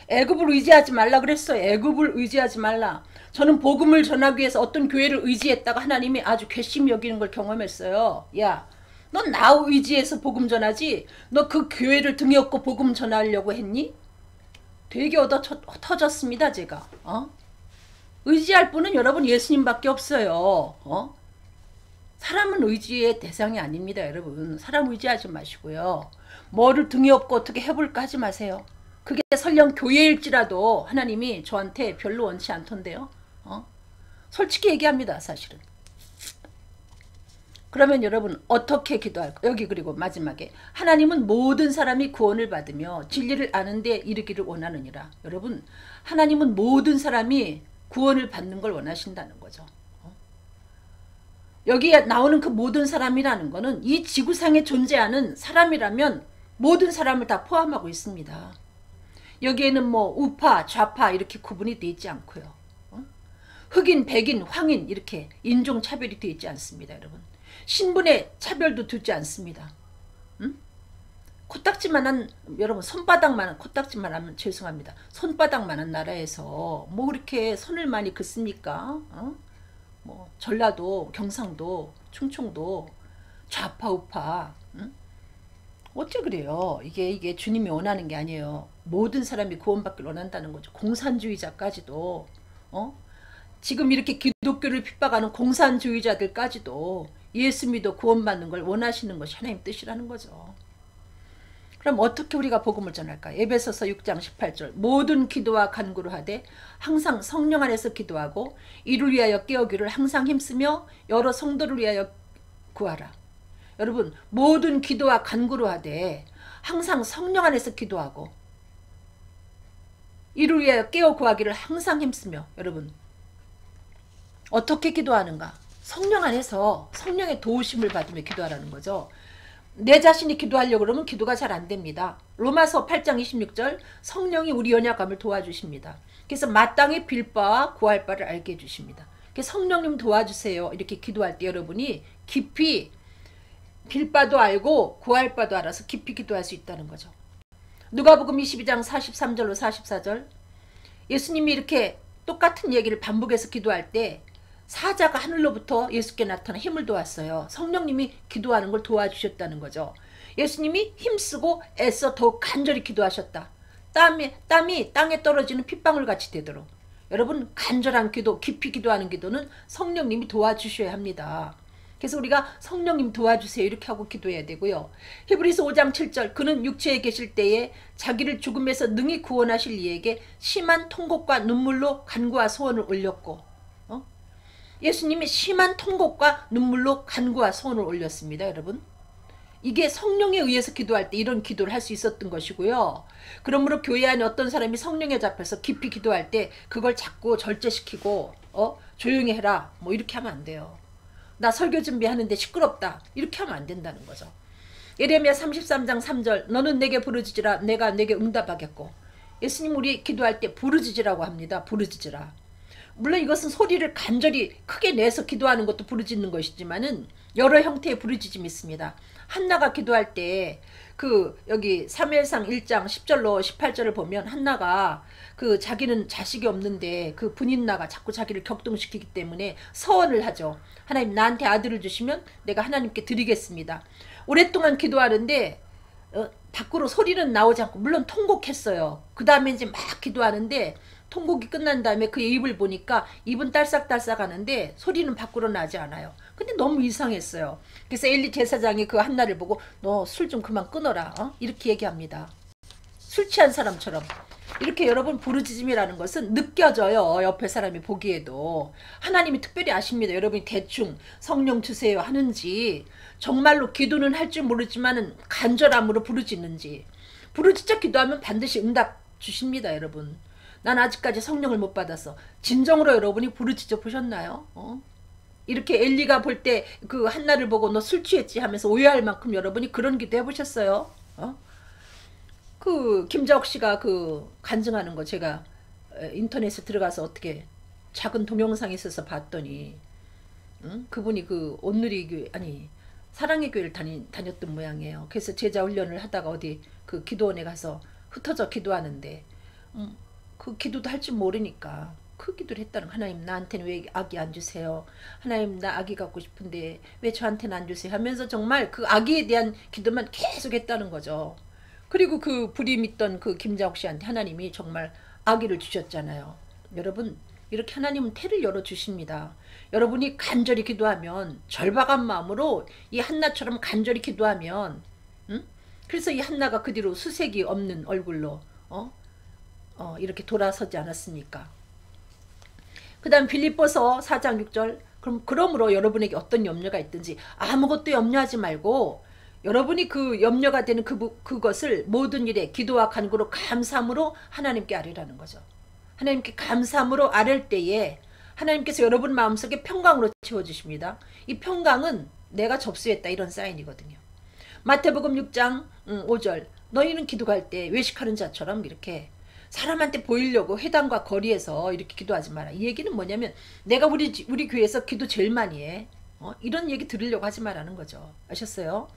애굽을 의지하지 말라 그랬어요. 애굽을 의지하지 말라. 저는 복음을 전하기 위해서 어떤 교회를 의지했다가 하나님이 아주 괘씸히 여기는 걸 경험했어요. 야, 넌 나 의지해서 복음 전하지? 너 그 교회를 등에 업고 복음 전하려고 했니? 되게 터졌습니다, 제가. 의지할 분은 여러분 예수님밖에 없어요. 사람은 의지의 대상이 아닙니다, 여러분. 사람 의지하지 마시고요. 뭐를 등에 업고 어떻게 해볼까 하지 마세요. 그게 설령 교회일지라도 하나님이 저한테 별로 원치 않던데요. 솔직히 얘기합니다, 사실은. 그러면 여러분 어떻게 기도할까? 여기 그리고 마지막에 하나님은 모든 사람이 구원을 받으며 진리를 아는 데 이르기를 원하느니라. 여러분 하나님은 모든 사람이 구원을 받는 걸 원하신다는 거죠. 여기에 나오는 그 모든 사람이라는 거는 이 지구상에 존재하는 사람이라면 모든 사람을 다 포함하고 있습니다. 여기에는 뭐 우파, 좌파 이렇게 구분이 되어 있지 않고요. 흑인, 백인, 황인 이렇게 인종 차별이 되어 있지 않습니다, 여러분. 신분의 차별도 두지 않습니다. 코딱지만한, 여러분 손바닥만한, 코딱지만하면 죄송합니다. 손바닥만한 나라에서 뭐 그렇게 손을 많이 긋습니까? 뭐 전라도, 경상도, 충청도 좌파 우파 어째 그래요? 이게 주님이 원하는 게 아니에요. 모든 사람이 구원받기를 원한다는 거죠. 공산주의자까지도 지금 이렇게 기독교를 핍박하는 공산주의자들까지도 예수 믿어 구원받는 걸 원하시는 것이 하나님 뜻이라는 거죠. 그럼 어떻게 우리가 복음을 전할까? 에베소서 6장 18절 모든 기도와 간구를 하되 항상 성령 안에서 기도하고 이를 위하여 깨우기를 항상 힘쓰며 여러 성도를 위하여 구하라. 여러분 모든 기도와 간구를 하되 항상 성령 안에서 기도하고 이를 위하여 깨어 구하기를 항상 힘쓰며, 여러분 어떻게 기도하는가? 성령 안에서 성령의 도우심을 받으며 기도하라는 거죠. 내 자신이 기도하려고 그러면 기도가 잘 안 됩니다. 로마서 8장 26절 성령이 우리 연약함을 도와주십니다. 그래서 마땅히 빌 바와 구할 바를 알게 해주십니다. 그래서 성령님 도와주세요. 이렇게 기도할 때 여러분이 깊이 빌 바도 알고 구할 바도 알아서 깊이 기도할 수 있다는 거죠. 누가복음 22장 43절로 44절 예수님이 이렇게 똑같은 얘기를 반복해서 기도할 때 사자가 하늘로부터 예수께 나타나 힘을 도왔어요. 성령님이 기도하는 걸 도와주셨다는 거죠. 예수님이 힘쓰고 애써 더욱 간절히 기도하셨다. 땀이 땅에 떨어지는 핏방울 같이 되도록. 여러분 간절한 기도, 깊이 기도하는 기도는 성령님이 도와주셔야 합니다. 그래서 우리가 성령님 도와주세요 이렇게 하고 기도해야 되고요. 히브리서 5장 7절 그는 육체에 계실 때에 자기를 죽음에서 능히 구원하실 이에게 심한 통곡과 눈물로 간구와 소원을 올렸고, 예수님이 심한 통곡과 눈물로 간구와 소원을 올렸습니다, 여러분. 이게 성령에 의해서 기도할 때 이런 기도를 할 수 있었던 것이고요. 그러므로 교회 안에 어떤 사람이 성령에 잡혀서 깊이 기도할 때 그걸 자꾸 절제시키고 조용히 해라 뭐 이렇게 하면 안 돼요. 나 설교 준비하는데 시끄럽다 이렇게 하면 안 된다는 거죠. 예레미야 33장 3절 너는 내게 부르짖으라 내가 내게 응답하겠고. 예수님 우리 기도할 때 부르짖으라고 합니다. 부르짖으라. 물론 이것은 소리를 간절히 크게 내서 기도하는 것도 부르짖는 것이지만은 여러 형태의 부르짖음이 있습니다. 한나가 기도할 때 그 여기 사무엘상 1장 10절로 18절을 보면 한나가 그 자기는 자식이 없는데 그 분인나가 자꾸 자기를 격동시키기 때문에 서원을 하죠. 하나님 나한테 아들을 주시면 내가 하나님께 드리겠습니다. 오랫동안 기도하는데 밖으로 소리는 나오지 않고 물론 통곡했어요. 그 다음에 이제 막 기도하는데 통곡이 끝난 다음에 그의 입을 보니까 입은 딸싹딸싹 하는데 소리는 밖으로 나지 않아요. 근데 너무 이상했어요. 그래서 엘리 제사장이 그 한나를 보고 너 술 좀 그만 끊어라. 이렇게 얘기합니다. 술 취한 사람처럼. 이렇게 여러분 부르짖음이라는 것은 느껴져요. 옆에 사람이 보기에도. 하나님이 특별히 아십니다. 여러분이 대충 성령 주세요 하는지 정말로 기도는 할 줄 모르지만 간절함으로 부르짖는지. 부르짖어 기도하면 반드시 응답 주십니다. 여러분. 난 아직까지 성령을 못 받아서 진정으로 여러분이 부르짖어 보셨나요? 이렇게 엘리가 볼 때 그 한나를 보고 너 술 취했지 하면서 오해할 만큼 여러분이 그런 기도 해보셨어요? 그 김자옥 씨가 그 간증하는 거 제가 인터넷에 들어가서 어떻게 작은 동영상이 있어서 봤더니 그분이 그 온누리 교회 아니 사랑의 교회를 다녔던 모양이에요. 그래서 제자 훈련을 하다가 어디 그 기도원에 가서 흩어져 기도하는데 그 기도도 할 줄 모르니까 그 기도를 했다는 거. 하나님 나한테는 왜 아기 안 주세요. 하나님 나 아기 갖고 싶은데 왜 저한테는 안 주세요 하면서 정말 그 아기에 대한 기도만 계속 했다는 거죠. 그리고 그 불임 있던 그 김자옥 씨한테 하나님이 정말 아기를 주셨잖아요. 여러분 이렇게 하나님은 태를 열어주십니다. 여러분이 간절히 기도하면 절박한 마음으로 이 한나처럼 간절히 기도하면 그래서 이 한나가 그 뒤로 수색이 없는 얼굴로 이렇게 돌아서지 않았습니까? 그 다음 빌립보서 4장 6절 그러므로 여러분에게 어떤 염려가 있든지 아무것도 염려하지 말고 여러분이 그 염려가 되는 그것을 모든 일에 기도와 간구로 감사함으로 하나님께 아뢰라는 거죠. 하나님께 감사함으로 아랠 때에 하나님께서 여러분 마음속에 평강으로 채워주십니다. 이 평강은 내가 접수했다 이런 사인이거든요. 마태복음 6장 5절 너희는 기도할 때 외식하는 자처럼 이렇게 사람한테 보이려고 회당과 거리에서 이렇게 기도하지 마라. 이 얘기는 뭐냐면 내가 우리 교회에서 기도 제일 많이 해. 이런 얘기 들으려고 하지 마라는 거죠. 아셨어요?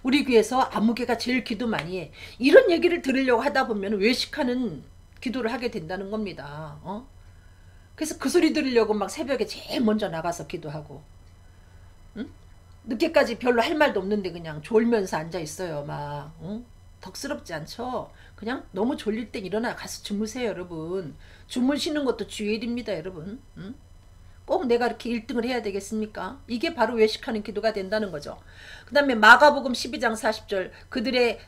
우리 교회에서 아무개가 제일 기도 많이 해. 이런 얘기를 들으려고 하다 보면 외식하는 기도를 하게 된다는 겁니다. 그래서 그 소리 들으려고 막 새벽에 제일 먼저 나가서 기도하고 늦게까지 별로 할 말도 없는데 그냥 졸면서 앉아 있어요. 막 덕스럽지 않죠? 그냥 너무 졸릴 땐 일어나 가서 주무세요. 여러분. 주무시는 것도 주일입니다. 여러분. 꼭 내가 이렇게 1등을 해야 되겠습니까? 이게 바로 외식하는 기도가 된다는 거죠. 그 다음에 마가복음 12장 40절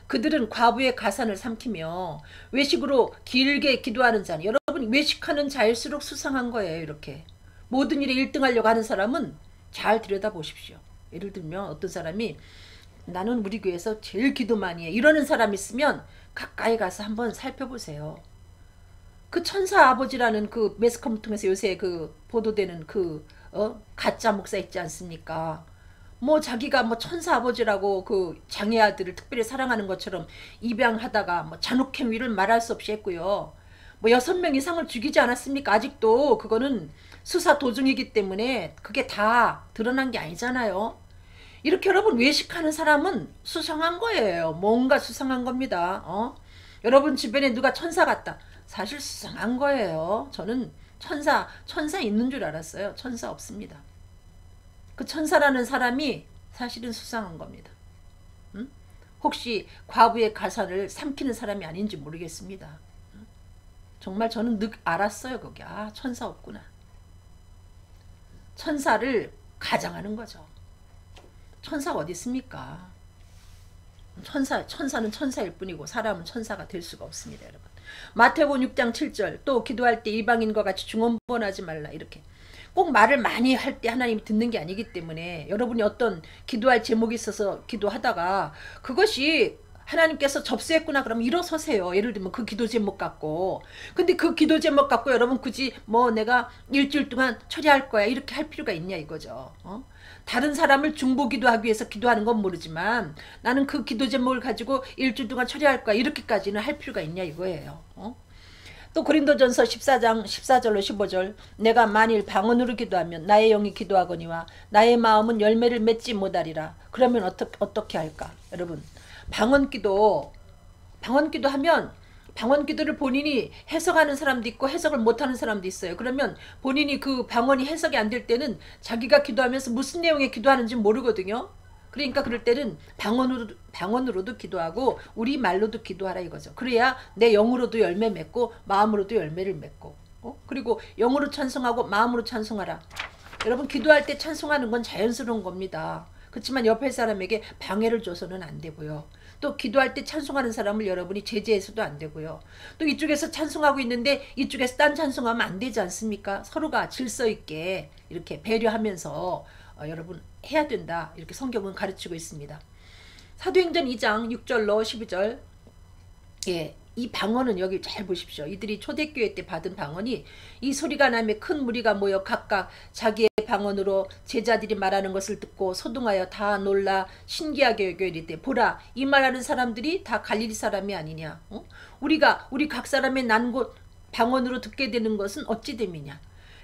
그들은 과부의 가산을 삼키며 외식으로 길게 기도하는 자니 여러분 외식하는 자일수록 수상한 거예요. 이렇게 모든 일에 1등 하려고 하는 사람은 잘 들여다보십시오. 예를 들면 어떤 사람이 나는 우리 교회에서 제일 기도 많이 해 이러는 사람 있으면 가까이 가서 한번 살펴보세요. 그 천사 아버지라는 그 매스컴 통해서 요새 그 보도되는 그 가짜 목사 있지 않습니까? 뭐 자기가 뭐 천사 아버지라고 그 장애 아들을 특별히 사랑하는 것처럼 입양하다가 뭐 잔혹 행위를 말할 수 없이 했고요. 뭐 6명 이상을 죽이지 않았습니까? 아직도 그거는 수사 도중이기 때문에 그게 다 드러난 게 아니잖아요. 이렇게 여러분 외식하는 사람은 수상한 거예요. 뭔가 수상한 겁니다. 여러분 주변에 누가 천사 같다. 사실 수상한 거예요. 저는 천사 있는 줄 알았어요. 천사 없습니다. 그 천사라는 사람이 사실은 수상한 겁니다. 혹시 과부의 가산을 삼키는 사람이 아닌지 모르겠습니다. 정말 저는 알았어요. 거기 천사 없구나. 천사를 가장하는 거죠. 천사가 어디 있습니까? 천사는 천사일 뿐이고 사람은 천사가 될 수가 없습니다. 여러분. 마태복음 6장 7절 또 기도할 때 이방인과 같이 중언부언하지 말라. 이렇게 꼭 말을 많이 할 때 하나님이 듣는 게 아니기 때문에 여러분이 어떤 기도할 제목이 있어서 기도하다가 그것이 하나님께서 접수했구나 그러면 일어서세요. 예를 들면 그 기도 제목 갖고. 근데 그 기도 제목 갖고 여러분 굳이 뭐 내가 일주일 동안 처리할 거야 이렇게 할 필요가 있냐 이거죠. 다른 사람을 중보기도하기 위해서 기도하는 건 모르지만 나는 그 기도 제목을 가지고 일주일 동안 처리할 거야 이렇게까지는 할 필요가 있냐 이거예요. 또 고린도전서 14장 14절로 15절 내가 만일 방언으로 기도하면 나의 영이 기도하거니와 나의 마음은 열매를 맺지 못하리라. 그러면 어떻게 할까? 여러분 방언기도 하면 방언기도를 본인이 해석하는 사람도 있고 해석을 못하는 사람도 있어요. 그러면 본인이 그 방언이 해석이 안 될 때는 자기가 기도하면서 무슨 내용의 기도하는지 모르거든요. 그러니까 그럴 때는 방언으로도 기도하고 우리말로도 기도하라 이거죠. 그래야 내 영으로도 열매 맺고 마음으로도 열매를 맺고 그리고 영으로 찬송하고 마음으로 찬송하라. 여러분 기도할 때 찬송하는 건 자연스러운 겁니다. 그렇지만 옆에 사람에게 방해를 줘서는 안 되고요. 또 기도할 때 찬송하는 사람을 여러분이 제재해서도 안 되고요. 또 이쪽에서 찬송하고 있는데 이쪽에서 딴 찬송하면 안 되지 않습니까? 서로가 질서 있게 이렇게 배려하면서 여러분 해야 된다. 이렇게 성경은 가르치고 있습니다. 사도행전 2장 6절로 12절 예, 이 방언은 여기 잘 보십시오. 이들이 초대교회 때 받은 방언이 이 소리가 나며 큰 무리가 모여 각각 자기의 방언으로 제자들이 말하는 것을 듣고 소동하여 다 놀라 신기하게 여겨 이르되 보라 이 말하는 사람들이 다 갈릴리 사람이 아니냐. 우리 각 사람의 난 곳 방언으로 듣게 되는 것은 어찌 됨이냐.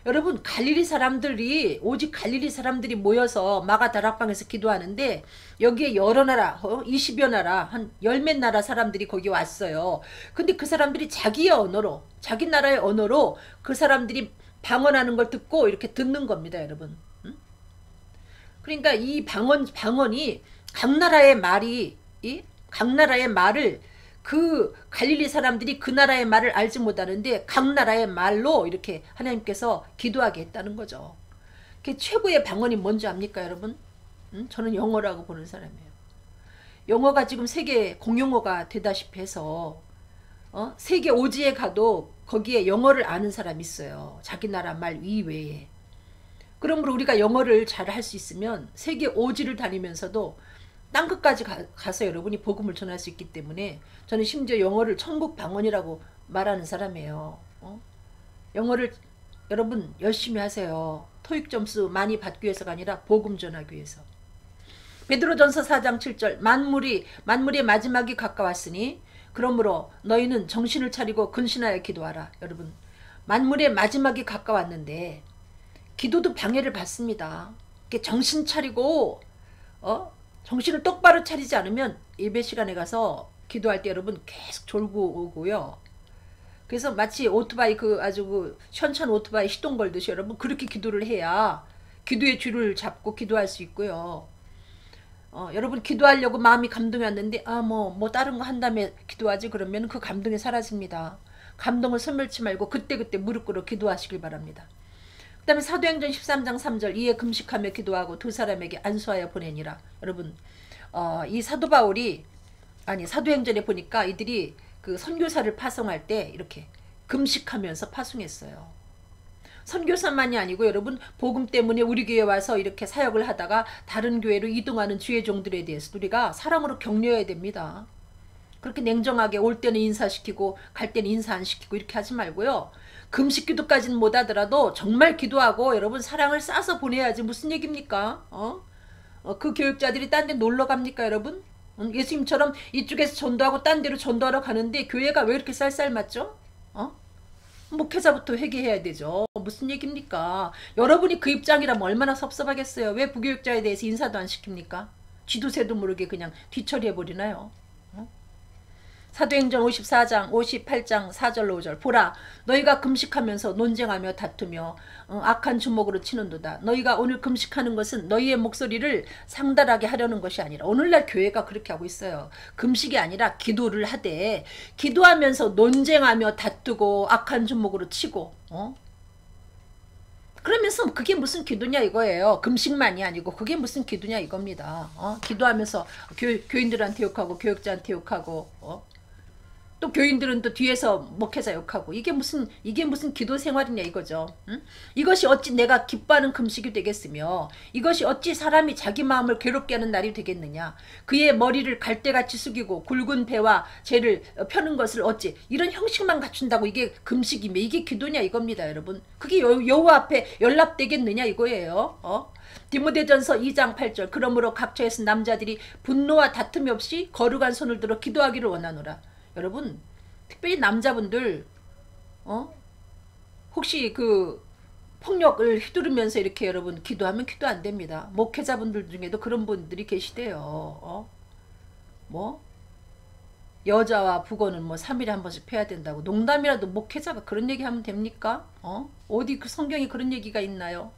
여러분 갈릴리 사람들이 오직 갈릴리 사람들이 모여서 마가 다락방에서 기도하는데 여기에 여러 나라 20여 나라 한 10몇 나라 사람들이 거기 왔어요. 근데 그 사람들이 자기의 언어로 자기 나라의 언어로 그 사람들이 방언하는 걸 듣고 이렇게 듣는 겁니다. 여러분. 그러니까 이 방언이 각 나라의 말을 그 갈릴리 사람들이 그 나라의 말을 알지 못하는데 각 나라의 말로 이렇게 하나님께서 기도하게 했다는 거죠. 그 최고의 방언이 뭔지 압니까 여러분? 저는 영어라고 보는 사람이에요. 영어가 지금 세계 공용어가 되다시피 해서 세계 오지에 가도 거기에 영어를 아는 사람이 있어요. 자기 나라 말 이외에. 그러므로 우리가 영어를 잘 할 수 있으면 세계 오지를 다니면서도 땅끝까지 가서 여러분이 복음을 전할 수 있기 때문에 저는 심지어 영어를 천국 방언이라고 말하는 사람이에요. 영어를 여러분 열심히 하세요. 토익 점수 많이 받기 위해서가 아니라 복음 전하기 위해서. 베드로전서 4장 7절 만물의 마지막이 가까웠으니 그러므로 너희는 정신을 차리고 근신하여 기도하라. 여러분 만물의 마지막이 가까웠는데 기도도 방해를 받습니다. 정신 차리고 정신을 똑바로 차리지 않으면 예배 시간에 가서 기도할 때 여러분 계속 졸고 오고요. 그래서 마치 오토바이 아주 현천 오토바이 시동 걸듯이 여러분 그렇게 기도를 해야 기도의 줄을 잡고 기도할 수 있고요. 여러분 기도하려고 마음이 감동이 왔는데 뭐 다른 거 한 다음에 기도하지 그러면 그 감동이 사라집니다. 감동을 소멸치 말고 그때그때 무릎 꿇어 기도하시길 바랍니다. 그 다음에 사도행전 13장 3절 이에 금식하며 기도하고 두 사람에게 안수하여 보내니라. 여러분 이 사도 바울이 사도행전에 보니까 이들이 그 선교사를 파송할 때 이렇게 금식하면서 파송했어요. 선교사만이 아니고 여러분 복음 때문에 우리 교회에 와서 이렇게 사역을 하다가 다른 교회로 이동하는 주의 종들에 대해서 우리가 사랑으로 격려해야 됩니다. 그렇게 냉정하게 올 때는 인사시키고 갈 때는 인사 안 시키고 이렇게 하지 말고요. 금식 기도까지는 못하더라도 정말 기도하고 여러분 사랑을 싸서 보내야지 무슨 얘기입니까? 그 교육자들이 딴 데 놀러 갑니까 여러분? 예수님처럼 이쪽에서 전도하고 딴 데로 전도하러 가는데 교회가 왜 이렇게 쌀쌀맞죠? 목회자부터 회개해야 되죠. 무슨 얘기입니까? 여러분이 그 입장이라면 얼마나 섭섭하겠어요. 왜 부교육자에 대해서 인사도 안 시킵니까? 쥐도새도 모르게 그냥 뒤처리해버리나요? 사도행전 54장 58장 4절로 5절 보라 너희가 금식하면서 논쟁하며 다투며 악한 주먹으로 치는도다. 너희가 오늘 금식하는 것은 너희의 목소리를 상달하게 하려는 것이 아니라 오늘날 교회가 그렇게 하고 있어요. 금식이 아니라 기도를 하되 기도하면서 논쟁하며 다투고 악한 주먹으로 치고 그러면서 그게 무슨 기도냐 이거예요. 금식만이 아니고 그게 무슨 기도냐 이겁니다. 기도하면서 교인들한테 욕하고 교육자한테 욕하고 또 교인들은 또 뒤에서 목회자 욕하고 이게 무슨 기도 생활이냐 이거죠. 응? 이것이 어찌 내가 기뻐하는 금식이 되겠으며 이것이 어찌 사람이 자기 마음을 괴롭게 하는 날이 되겠느냐. 그의 머리를 갈대같이 숙이고 굵은 배와 재를 펴는 것을 어찌 이런 형식만 갖춘다고 이게 금식이며 이게 기도냐 이겁니다. 여러분 그게 여호와 앞에 연락되겠느냐 이거예요. 디모데전서 2장 8절 그러므로 각처에서 남자들이 분노와 다툼이 없이 거룩한 손을 들어 기도하기를 원하노라. 여러분 특별히 남자분들 혹시 그 폭력을 휘두르면서 이렇게 여러분 기도하면 기도 안 됩니다. 목회자분들 중에도 그런 분들이 계시대요. 뭐 여자와 북어는 뭐 3일에 한 번씩 패야 된다고. 농담이라도 목회자가 그런 얘기하면 됩니까? 어디 그 성경에 그런 얘기가 있나요?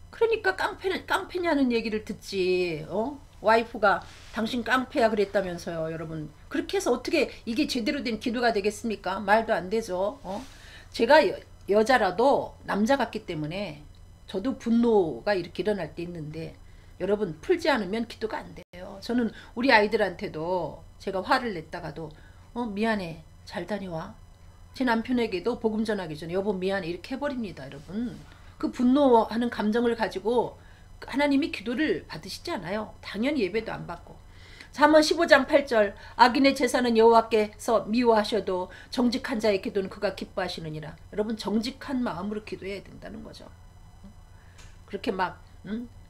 그러니까 깡패냐는 얘기를 듣지. 와이프가 당신 깡패야 그랬다면서요. 여러분 그렇게 해서 어떻게 이게 제대로 된 기도가 되겠습니까? 말도 안 되죠. 제가 여자라도 남자 같기 때문에 저도 분노가 이렇게 일어날 때 있는데, 여러분 풀지 않으면 기도가 안 돼요. 저는 우리 아이들한테도 제가 화를 냈다가도 미안해, 잘 다녀와. 제 남편에게도 복음 전하기 전에 여보 미안해 이렇게 해버립니다. 여러분 그 분노하는 감정을 가지고 하나님이 기도를 받으시지 않아요. 당연히 예배도 안 받고. 잠언 15장 8절 악인의 제사는 여호와께서 미워하셔도 정직한 자의 기도는 그가 기뻐하시느니라. 여러분 정직한 마음으로 기도해야 된다는 거죠. 그렇게 막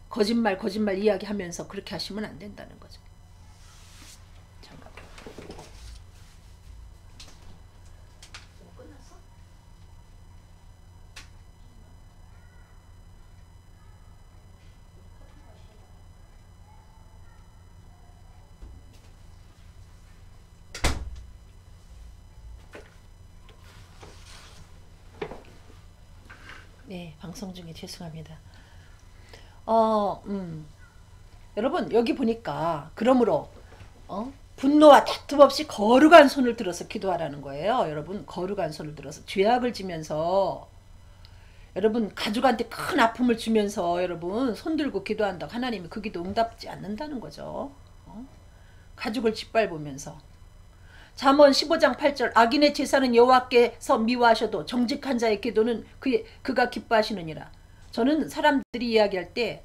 거짓말 이야기하면서 그렇게 하시면 안 된다는 거죠. 잠깐만. 끝났어? 네, 방송 중에 죄송합니다. 여러분 여기 보니까 그러므로 분노와 다툼 없이 거룩한 손을 들어서 기도하라는 거예요. 여러분 거룩한 손을 들어서 죄악을 지면서, 여러분 가족한테 큰 아픔을 주면서 여러분 손 들고 기도한다고 하나님이 그 기도 응답지 않는다는 거죠. 가족을 짓밟으면서. 잠언 15장 8절 악인의 제사는 여호와께서 미워하셔도 정직한 자의 기도는 그가 기뻐하시느니라. 저는 사람들이 이야기할 때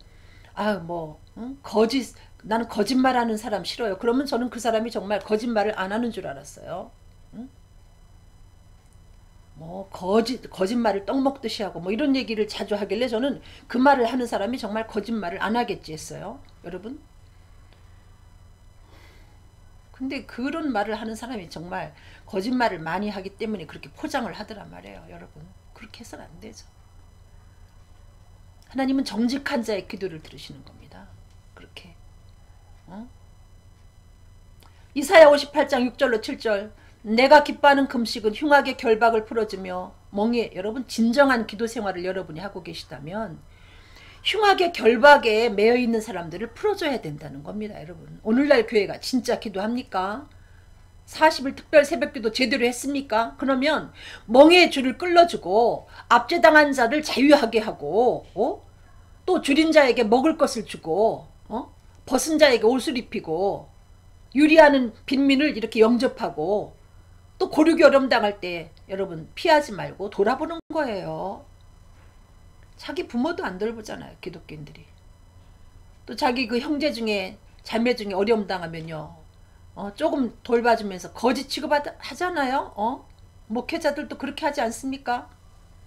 나는 거짓말하는 사람 싫어요. 그러면 저는 그 사람이 정말 거짓말을 안 하는 줄 알았어요. 뭐 거짓말을 떡 먹듯이 하고 뭐 이런 얘기를 자주 하길래 저는 그 말을 하는 사람이 정말 거짓말을 안 하겠지 했어요. 여러분 근데 그런 말을 하는 사람이 정말 거짓말을 많이 하기 때문에 그렇게 포장을 하더란 말이에요. 여러분 그렇게 해서는 안 되죠. 하나님은 정직한 자의 기도를 들으시는 겁니다. 그렇게 이사야 58장 6절로 7절 내가 기뻐하는 금식은 흉악의 결박을 풀어주며 멍에, 여러분 진정한 기도 생활을 여러분이 하고 계시다면 흉악의 결박에 매여 있는 사람들을 풀어줘야 된다는 겁니다. 여러분 오늘날 교회가 진짜 기도합니까? 40일 특별 새벽기도 제대로 했습니까? 그러면 멍에의 줄을 끌어주고 압제당한 자를 자유하게 하고 또 줄인 자에게 먹을 것을 주고 벗은 자에게 옷을 입히고 유리하는 빈민을 이렇게 영접하고 또 고르기 어려움 당할 때 여러분 피하지 말고 돌아보는 거예요. 자기 부모도 안 돌보잖아요. 기독교인들이. 또 자기 그 형제 중에 자매 중에 어려움 당하면요 조금 돌봐주면서 거지 취급하잖아요. 목회자들도 그렇게 하지 않습니까?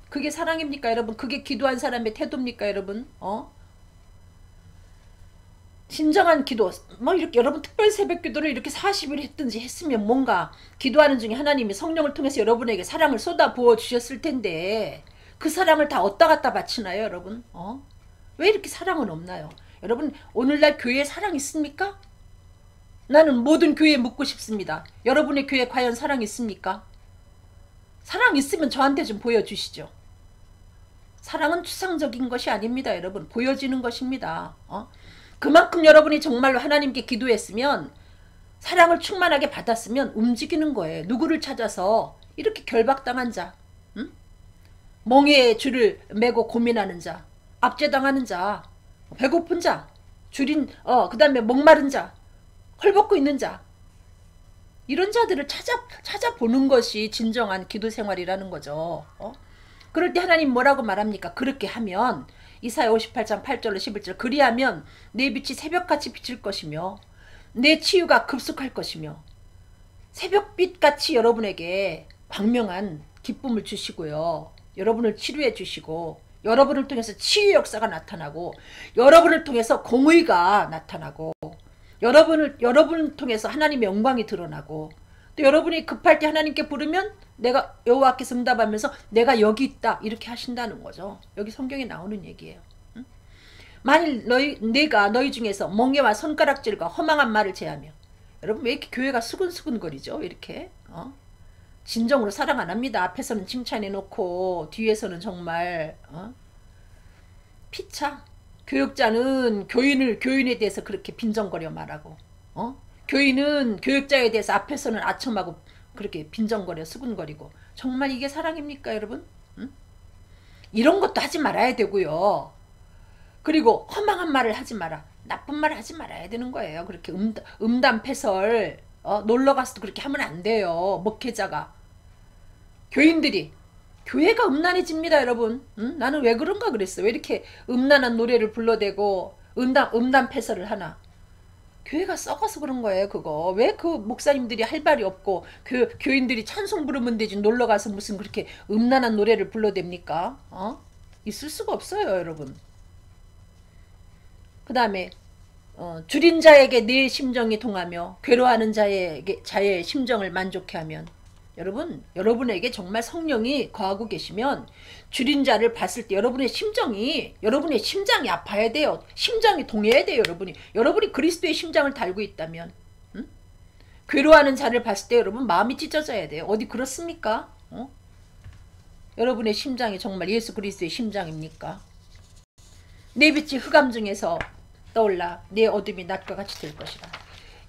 그게 사랑입니까 여러분? 그게 기도한 사람의 태도입니까 여러분? 진정한 기도 뭐 이렇게 여러분 특별 새벽 기도를 이렇게 40일 했든지 했으면 뭔가 기도하는 중에 하나님이 성령을 통해서 여러분에게 사랑을 쏟아 부어 주셨을 텐데 그 사랑을 다 어디다 갖다 바치나요 여러분? 왜 이렇게 사랑은 없나요? 여러분 오늘날 교회에 사랑 있습니까? 나는 모든 교회에 묻고 싶습니다. 여러분의 교회에 과연 사랑 있습니까? 사랑 있으면 저한테 좀 보여주시죠. 사랑은 추상적인 것이 아닙니다. 여러분 보여지는 것입니다. 그만큼 여러분이 정말로 하나님께 기도했으면 사랑을 충만하게 받았으면 움직이는 거예요. 누구를 찾아서 이렇게 결박당한 자, 멍에의 줄을 메고 고민하는 자, 압제당하는 자, 배고픈 자, 그 다음에 목마른 자, 헐벗고 있는 자, 이런 자들을 찾아보는 것이 진정한 기도 생활이라는 거죠. 그럴 때 하나님 뭐라고 말합니까? 그렇게 하면 이사야 58장 8절로 11절 그리하면 내 빛이 새벽같이 비칠 것이며 내 치유가 급속할 것이며 새벽빛같이 여러분에게 광명한 기쁨을 주시고요. 여러분을 치료해 주시고 여러분을 통해서 치유 역사가 나타나고 여러분을 통해서 공의가 나타나고 여러분을 통해서 하나님의 영광이 드러나고 또 여러분이 급할 때 하나님께 부르면 내가 여호와께서 응답하면서 내가 여기 있다 이렇게 하신다는 거죠. 여기 성경에 나오는 얘기예요. 만일 내가 너희 중에서 멍에와 손가락질과 허망한 말을 제하며 여러분 왜 이렇게 교회가 수근수근거리죠? 왜 이렇게 진정으로 사랑 안 합니다. 앞에서는 칭찬해 놓고 뒤에서는 정말 피차. 교육자는 교인에 대해서 그렇게 빈정거려 말하고 교인은 교육자에 대해서 앞에서는 아첨하고 그렇게 빈정거려 수근거리고, 정말 이게 사랑입니까 여러분? 응? 이런 것도 하지 말아야 되고요. 그리고 허망한 말을 하지 마라. 나쁜 말 하지 말아야 되는 거예요. 그렇게 음담패설 놀러가서도 그렇게 하면 안 돼요. 목회자가. 교인들이. 교회가 음란해집니다 여러분. 응? 나는 왜 그런가 그랬어. 왜 이렇게 음란한 노래를 불러대고 음담패설을 하나. 교회가 썩어서 그런 거예요. 그거 왜 그 목사님들이 할 말이 없고 교인들이 찬송 부르면 되지 놀러가서 무슨 그렇게 음란한 노래를 불러댑니까? 있을 수가 없어요 여러분. 그 다음에 줄인 자에게 내 심정이 통하며 괴로워하는 자의 심정을 만족해 하면, 여러분에게 정말 성령이 거하고 계시면 줄인 자를 봤을 때 여러분의 심장이 아파야 돼요. 심장이 동해야 돼요. 여러분이 그리스도의 심장을 달고 있다면, 응? 괴로워하는 자를 봤을 때 여러분 마음이 찢어져야 돼요. 어디 그렇습니까? 여러분의 심장이 정말 예수 그리스도의 심장입니까? 내 빛이 흑암 중에서 떠올라 내 어둠이 낮과 같이 될 것이라.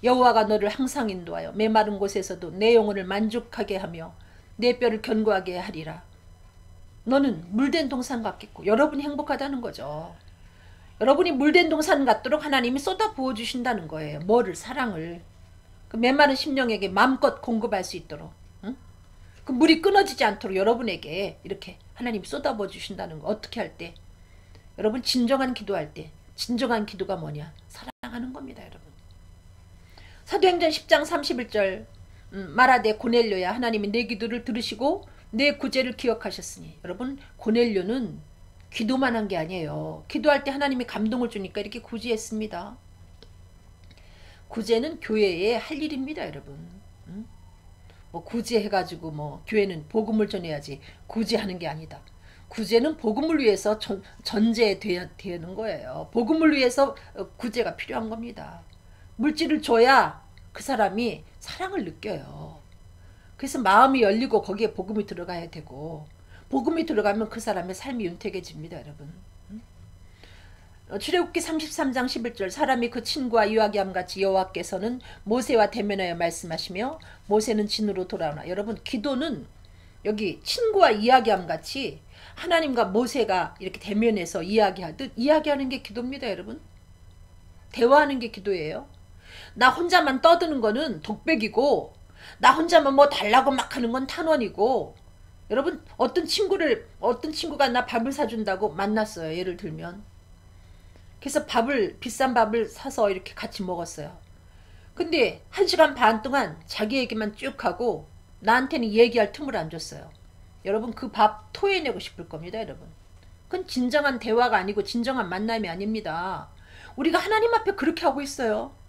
여호와가 너를 항상 인도하여 메마른 곳에서도 내 영혼을 만족하게 하며 내 뼈를 견고하게 하리라. 너는 물된 동산 같겠고, 여러분이 행복하다는 거죠. 여러분이 물된 동산 같도록 하나님이 쏟아 부어주신다는 거예요. 뭐를? 사랑을. 그 메마른 심령에게 마음껏 공급할 수 있도록, 응? 그 물이 끊어지지 않도록 여러분에게 이렇게 하나님이 쏟아 부어주신다는 거. 어떻게 할 때? 여러분 진정한 기도할 때. 진정한 기도가 뭐냐? 사랑하는 겁니다 여러분. 사도행전 10장 31절 말하되 고넬료야, 하나님이 내 기도를 들으시고 내 구제를 기억하셨으니. 여러분 고넬료는 기도만 한 게 아니에요. 기도할 때 하나님이 감동을 주니까 이렇게 구제했습니다. 구제는 교회에 할 일입니다 여러분. 뭐 구제해가지고 뭐 교회는 복음을 전해야지 구제하는 게 아니다. 구제는 복음을 위해서 전제되는 거예요. 복음을 위해서 구제가 필요한 겁니다. 물질을 줘야 그 사람이 사랑을 느껴요. 그래서 마음이 열리고 거기에 복음이 들어가야 되고, 복음이 들어가면 그 사람의 삶이 윤택해집니다 여러분. 출애굽기 33장 11절 사람이 그 친구와 이야기함 같이 여호와께서는 모세와 대면하여 말씀하시며 모세는 진으로 돌아오나. 여러분 기도는 여기 친구와 이야기함 같이 하나님과 모세가 이렇게 대면해서 이야기하듯 이야기하는 게 기도입니다 여러분. 대화하는 게 기도예요. 나 혼자만 떠드는 거는 독백이고, 나 혼자만 뭐 달라고 막 하는 건 탄원이고. 여러분 어떤 친구가 나 밥을 사준다고 만났어요. 예를 들면. 그래서 비싼 밥을 사서 이렇게 같이 먹었어요. 근데 1시간 반 동안 자기 얘기만 쭉 하고 나한테는 얘기할 틈을 안 줬어요. 여러분 그 밥 토해내고 싶을 겁니다 여러분. 그건 진정한 대화가 아니고 진정한 만남이 아닙니다. 우리가 하나님 앞에 그렇게 하고 있어요.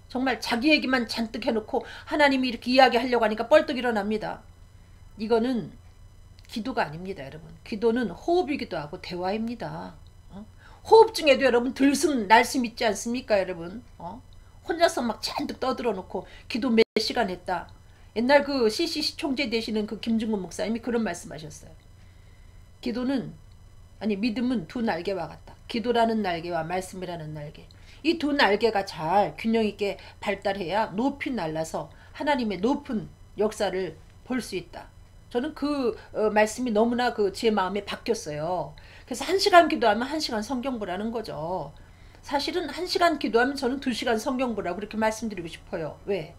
정말 자기 얘기만 잔뜩 해놓고 하나님이 이렇게 이야기하려고 하니까 뻘떡 일어납니다. 이거는 기도가 아닙니다 여러분. 기도는 호흡이기도 하고 대화입니다. 호흡 중에도 여러분 들숨 날숨 있지 않습니까 여러분? 혼자서 막 잔뜩 떠들어 놓고 기도 몇 시간 했다. 옛날 그 CCC 총재 되시는 그 김중근 목사님이 그런 말씀하셨어요. 믿음은 두 날개와 같다. 기도라는 날개와 말씀이라는 날개. 이 두 날개가 잘 균형 있게 발달해야 높이 날라서 하나님의 높은 역사를 볼 수 있다. 저는 그 말씀이 너무나 제 마음에 박혔어요. 그래서 1시간 기도하면 1시간 성경 보라는 거죠. 사실은 1시간 기도하면 저는 2시간 성경 보라고 그렇게 말씀드리고 싶어요. 왜?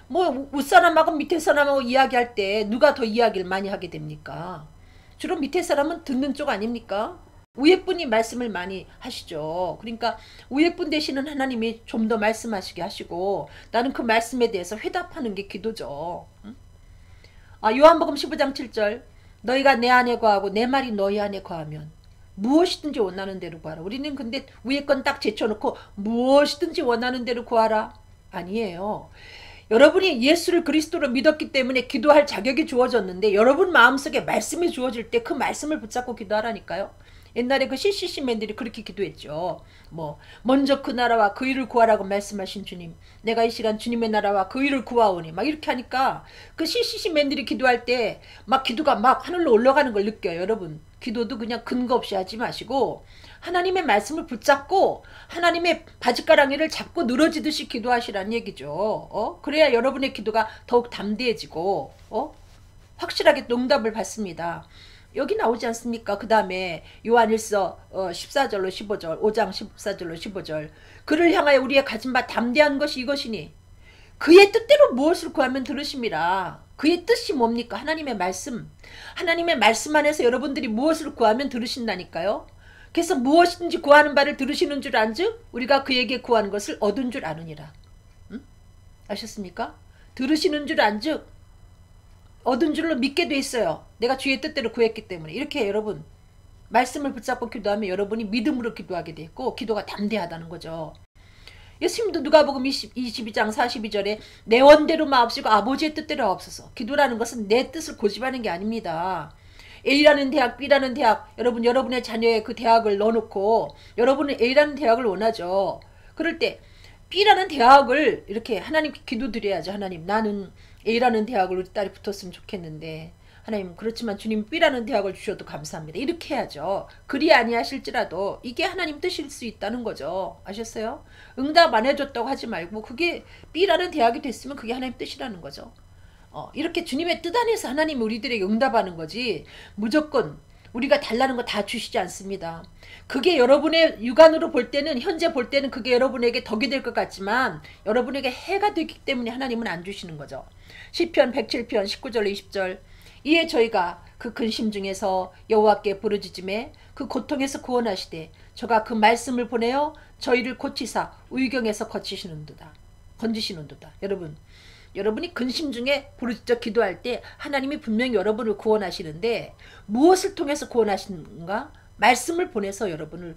뭐 윗사람하고 밑에 사람하고 이야기할 때 누가 더 이야기를 많이 하게 됩니까? 주로 밑에 사람은 듣는 쪽 아닙니까? 위에 분이 말씀을 많이 하시죠. 그러니까 위에 분 되시는 하나님이 좀 더 말씀하시게 하시고 나는 그 말씀에 대해서 회답하는 게 기도죠. 요한복음 15장 7절 너희가 내 안에 거하고 내 말이 너희 안에 거하면 무엇이든지 원하는 대로 구하라. 우리는 근데 위에 건 딱 제쳐놓고 무엇이든지 원하는 대로 구하라. 아니에요. 여러분이 예수를 그리스도로 믿었기 때문에 기도할 자격이 주어졌는데 여러분 마음속에 말씀이 주어질 때 그 말씀을 붙잡고 기도하라니까요. 옛날에 그 CCC맨들이 그렇게 기도했죠. 뭐 먼저 그 나라와 그 일을 구하라고 말씀하신 주님, 내가 이 시간 주님의 나라와 그 일을 구하오니 막 이렇게 하니까 그 CCC맨들이 기도할 때 막 기도가 막 하늘로 올라가는 걸 느껴요. 여러분, 기도도 그냥 근거 없이 하지 마시고 하나님의 말씀을 붙잡고 하나님의 바짓가랑이를 잡고 늘어지듯이 기도하시라는 얘기죠. 그래야 여러분의 기도가 더욱 담대해지고 확실하게 응답을 받습니다. 여기 나오지 않습니까? 그 다음에 요한일서 14절로 15절, 5장 14절로 15절, 그를 향하여 우리의 가진 바 담대한 것이 이것이니 그의 뜻대로 무엇을 구하면 들으심이라. 그의 뜻이 뭡니까? 하나님의 말씀. 하나님의 말씀 안에서 여러분들이 무엇을 구하면 들으신다니까요. 그래서 무엇인지 구하는 바를 들으시는 줄 안즉 우리가 그에게 구하는 것을 얻은 줄 아느니라. 응? 아셨습니까? 들으시는 줄 안즉 얻은 줄로 믿게 돼 있어요. 내가 주의 뜻대로 구했기 때문에. 이렇게 여러분 말씀을 붙잡고 기도하면 여러분이 믿음으로 기도하게 돼 있고 기도가 담대하다는 거죠. 예수님도 누가복음 22장 42절에 내 원대로 마옵시고 아버지의 뜻대로 하옵소서. 기도라는 것은 내 뜻을 고집하는 게 아닙니다. A라는 대학, B라는 대학, 여러분의 자녀의 그 대학을 넣어놓고 여러분은 A라는 대학을 원하죠. 그럴 때 B라는 대학을 이렇게 하나님께 기도드려야죠. 하나님, 나는 A라는 대학을 우리 딸이 붙었으면 좋겠는데 하나님, 그렇지만 주님 B라는 대학을 주셔도 감사합니다. 이렇게 해야죠. 그리 아니하실지라도 이게 하나님 뜻일 수 있다는 거죠. 아셨어요? 응답 안 해줬다고 하지 말고 그게 B라는 대학이 됐으면 그게 하나님 뜻이라는 거죠. 이렇게 주님의 뜻 안에서 하나님이 우리들에게 응답하는 거지 무조건 우리가 달라는 거 다 주시지 않습니다. 그게 여러분의 육안으로 볼 때는, 현재 볼 때는 그게 여러분에게 덕이 될 것 같지만 여러분에게 해가 되기 때문에 하나님은 안 주시는 거죠. 시편 107편 19절 20절, 이에 저희가 그 근심 중에서 여호와께 부르짖음에 그 고통에서 구원하시되 저가 그 말씀을 보내어 저희를 고치사 의경에서 건지시는도다. 여러분이 근심 중에 부르짖어 기도할 때 하나님이 분명히 여러분을 구원하시는데 무엇을 통해서 구원하시는가? 말씀을 보내서 여러분을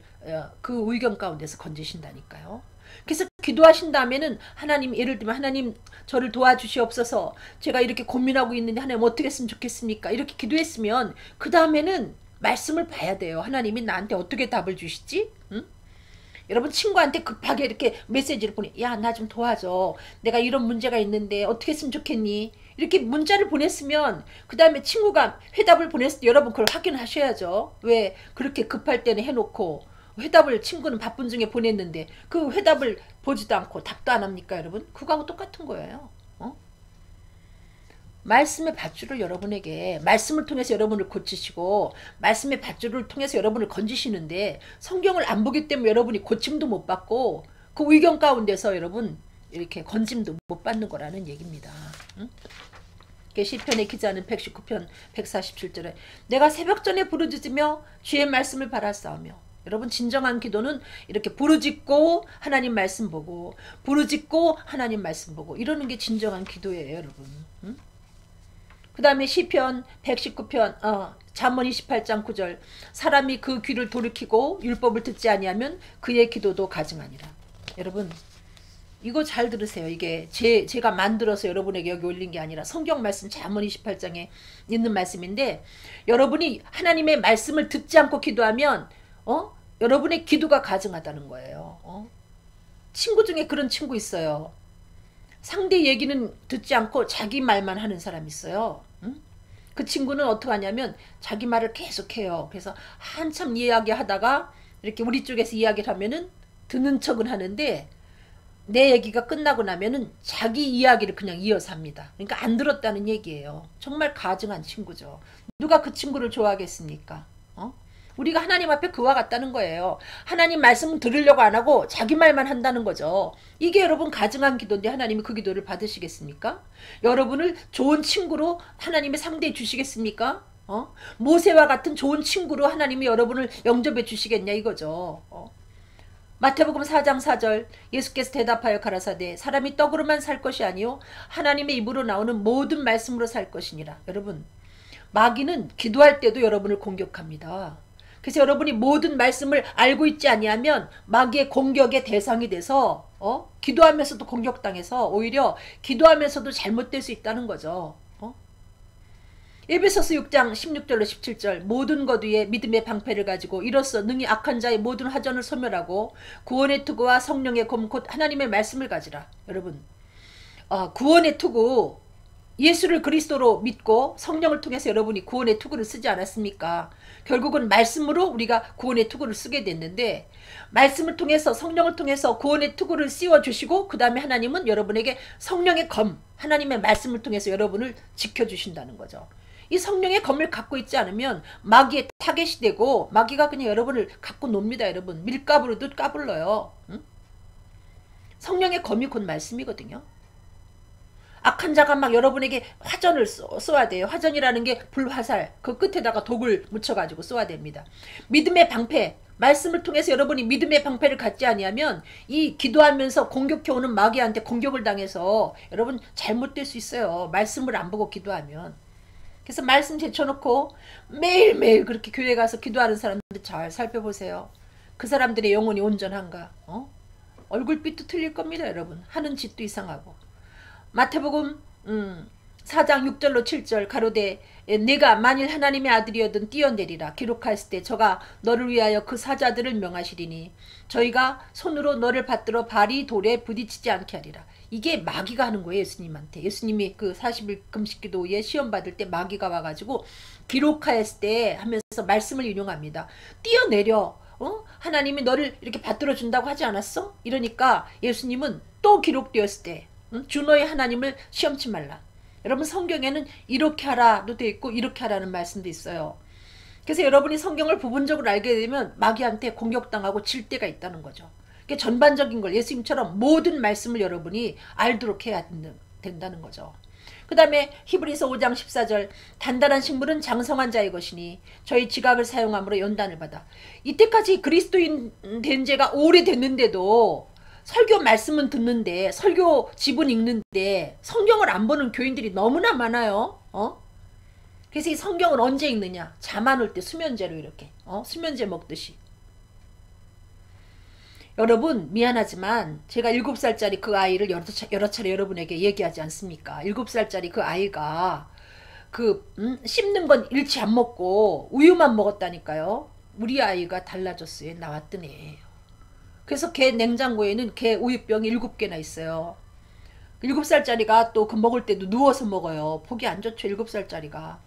그 의견 가운데서 건지신다니까요. 그래서 기도하신 다음에는 하나님, 예를 들면 하나님 저를 도와주시옵소서, 제가 이렇게 고민하고 있는데 하나님 어떻게 했으면 좋겠습니까? 이렇게 기도했으면 그 다음에는 말씀을 봐야 돼요. 하나님이 나한테 어떻게 답을 주시지? 응? 여러분, 친구한테 급하게 이렇게 메시지를 보내, 야, 나 좀 도와줘, 내가 이런 문제가 있는데 어떻게 했으면 좋겠니? 이렇게 문자를 보냈으면 그 다음에 친구가 회답을 보냈을 때 여러분 그걸 확인하셔야죠. 왜 그렇게 급할 때는 해놓고 회답을 친구는 바쁜 중에 보냈는데 그 회답을 보지도 않고 답도 안 합니까? 여러분, 그거하고 똑같은 거예요. 말씀의 밧줄을 여러분에게, 말씀을 통해서 여러분을 고치시고 말씀의 밧줄을 통해서 여러분을 건지시는데 성경을 안 보기 때문에 여러분이 고침도 못 받고 그 의견 가운데서 여러분 이렇게 건짐도 못 받는 거라는 얘기입니다. 응? 시편의 기자는 119편 147절에 내가 새벽 전에 부르짖으며 주의 말씀을 바라싸우며, 여러분 진정한 기도는 이렇게 부르짖고 하나님 말씀 보고 부르짖고 하나님 말씀 보고 이러는 게 진정한 기도예요, 여러분. 응? 그 다음에 시편 119편 잠언 28장 9절, 사람이 그 귀를 돌이키고 율법을 듣지 아니하면 그의 기도도 가증하니라. 여러분 이거 잘 들으세요. 이게 제가 만들어서 여러분에게 여기 올린 게 아니라 성경 말씀 잠언 28장에 있는 말씀인데, 여러분이 하나님의 말씀을 듣지 않고 기도하면 여러분의 기도가 가증하다는 거예요. 친구 중에 그런 친구 있어요. 상대 얘기는 듣지 않고 자기 말만 하는 사람이 있어요. 응? 그 친구는 어떻게 하냐면 자기 말을 계속해요. 그래서 한참 이야기하다가 이렇게 우리 쪽에서 이야기를 하면은 듣는 척은 하는데 내 얘기가 끝나고 나면은 자기 이야기를 그냥 이어서 합니다. 그러니까 안 들었다는 얘기예요. 정말 가증한 친구죠. 누가 그 친구를 좋아하겠습니까? 우리가 하나님 앞에 그와 같다는 거예요. 하나님 말씀을 들으려고 안 하고 자기 말만 한다는 거죠. 이게 여러분 가증한 기도인데 하나님이 그 기도를 받으시겠습니까? 여러분을 좋은 친구로 하나님의 상대해 주시겠습니까? 모세와 같은 좋은 친구로 하나님이 여러분을 영접해 주시겠냐 이거죠. 마태복음 4장 4절, 예수께서 대답하여 가라사대 사람이 떡으로만 살 것이 아니요 하나님의 입으로 나오는 모든 말씀으로 살 것이니라. 여러분, 마귀는 기도할 때도 여러분을 공격합니다. 그래서 여러분이 모든 말씀을 알고 있지 아니하면 마귀의 공격의 대상이 돼서 기도하면서도 공격당해서 오히려 기도하면서도 잘못될 수 있다는 거죠. 에베소서 6장 16절로 17절 모든 것 위에 믿음의 방패를 가지고 이로써 능히 악한 자의 모든 화전을 소멸하고 구원의 투구와 성령의 검 곧 하나님의 말씀을 가지라. 여러분 구원의 투구 예수를 그리스도로 믿고 성령을 통해서 여러분이 구원의 투구를 쓰지 않았습니까? 결국은 말씀으로 우리가 구원의 투구를 쓰게 됐는데 말씀을 통해서 성령을 통해서 구원의 투구를 씌워주시고 그 다음에 하나님은 여러분에게 성령의 검 하나님의 말씀을 통해서 여러분을 지켜주신다는 거죠. 이 성령의 검을 갖고 있지 않으면 마귀의 타겟이 되고 마귀가 그냥 여러분을 갖고 놉니다. 여러분 밀가부르도 까불러요. 응? 성령의 검이 곧 말씀이거든요. 악한 자가 막 여러분에게 화전을 쏘아야 돼요. 화전이라는 게 불화살 그 끝에다가 독을 묻혀가지고 쏘아야 됩니다. 믿음의 방패 말씀을 통해서 여러분이 믿음의 방패를 갖지 아니하면 이 기도하면서 공격해오는 마귀한테 공격을 당해서 여러분 잘못될 수 있어요. 말씀을 안 보고 기도하면. 그래서 말씀 제쳐놓고 매일매일 그렇게 교회 가서 기도하는 사람들 잘 살펴보세요. 그 사람들의 영혼이 온전한가? 얼굴빛도 틀릴 겁니다. 여러분. 하는 짓도 이상하고. 마태복음 4장 6절로 7절 가로되 내가 만일 하나님의 아들이어든 뛰어내리라 기록하였을 때 저가 너를 위하여 그 사자들을 명하시리니 저희가 손으로 너를 받들어 발이 돌에 부딪히지 않게 하리라. 이게 마귀가 하는 거예요. 예수님한테. 예수님이 그 40일 금식기도에 시험 받을 때 마귀가 와가지고 기록하였을 때 하면서 말씀을 인용합니다. 뛰어내려. 하나님이 너를 이렇게 받들어 준다고 하지 않았어? 이러니까 예수님은 또 기록되었을 때 주너의 하나님을 시험치 말라. 여러분 성경에는 이렇게 하라도 돼 있고 이렇게 하라는 말씀도 있어요. 그래서 여러분이 성경을 부분적으로 알게 되면 마귀한테 공격당하고 질 때가 있다는 거죠. 그게 전반적인 걸 예수님처럼 모든 말씀을 여러분이 알도록 해야 된다는 거죠. 그 다음에 히브리서 5장 14절 단단한 식물은 장성한 자의 것이니 저희 지각을 사용함으로 연단을 받아. 이때까지 그리스도인 된 지가 오래됐는데도 설교 말씀은 듣는데 설교 지분 읽는데 성경을 안 보는 교인들이 너무나 많아요. 그래서 이 성경을 언제 읽느냐? 잠 안 올 때 수면제로 이렇게 수면제 먹듯이. 여러분 미안하지만 제가 7살짜리 그 아이를 여러 차례 여러분에게 얘기하지 않습니까? 7살짜리 그 아이가 씹는 건 일치 안 먹고 우유만 먹었다니까요. 우리 아이가 달라졌어요. 나왔던 애예요. 그래서 걔 냉장고에는 걔 우유병이 7개나 있어요. 7살짜리가 또 그 먹을 때도 누워서 먹어요. 보기 안 좋죠. 7살짜리가.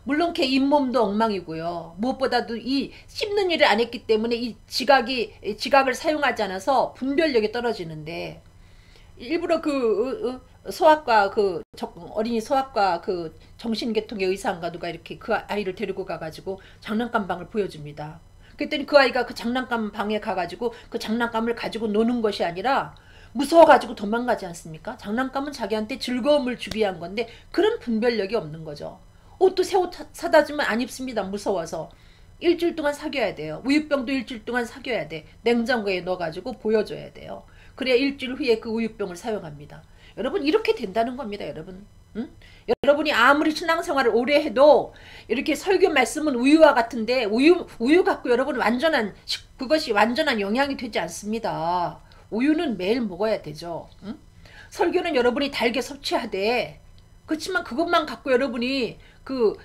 물론 걔 잇몸도 엉망이고요. 무엇보다도 이 씹는 일을 안 했기 때문에 이 지각을 사용하지 않아서 분별력이 떨어지는데 일부러 소아과 어린이 소아과 정신계통의 의사인가 누가 이렇게 그 아이를 데리고 가가지고 장난감 방을 보여줍니다. 그랬더니 그 아이가 그 장난감 방에 가가지고 그 장난감을 가지고 노는 것이 아니라 무서워가지고 도망가지 않습니까? 장난감은 자기한테 즐거움을 주기 위한 건데 그런 분별력이 없는 거죠. 옷도 새 옷 사다 주면 안 입습니다. 무서워서. 일주일 동안 사귀어야 돼요. 우유병도 일주일 동안 사귀어야 돼. 냉장고에 넣어가지고 보여줘야 돼요. 그래야 일주일 후에 그 우유병을 사용합니다. 여러분 이렇게 된다는 겁니다. 여러분. 응? 여러분이 아무리 신앙생활을 오래 해도 이렇게 설교 말씀은 우유와 같은데 우유 갖고 여러분 그것이 완전한 영향이 되지 않습니다. 우유는 매일 먹어야 되죠. 응? 설교는 여러분이 달게 섭취하되 그렇지만 그것만 갖고 여러분이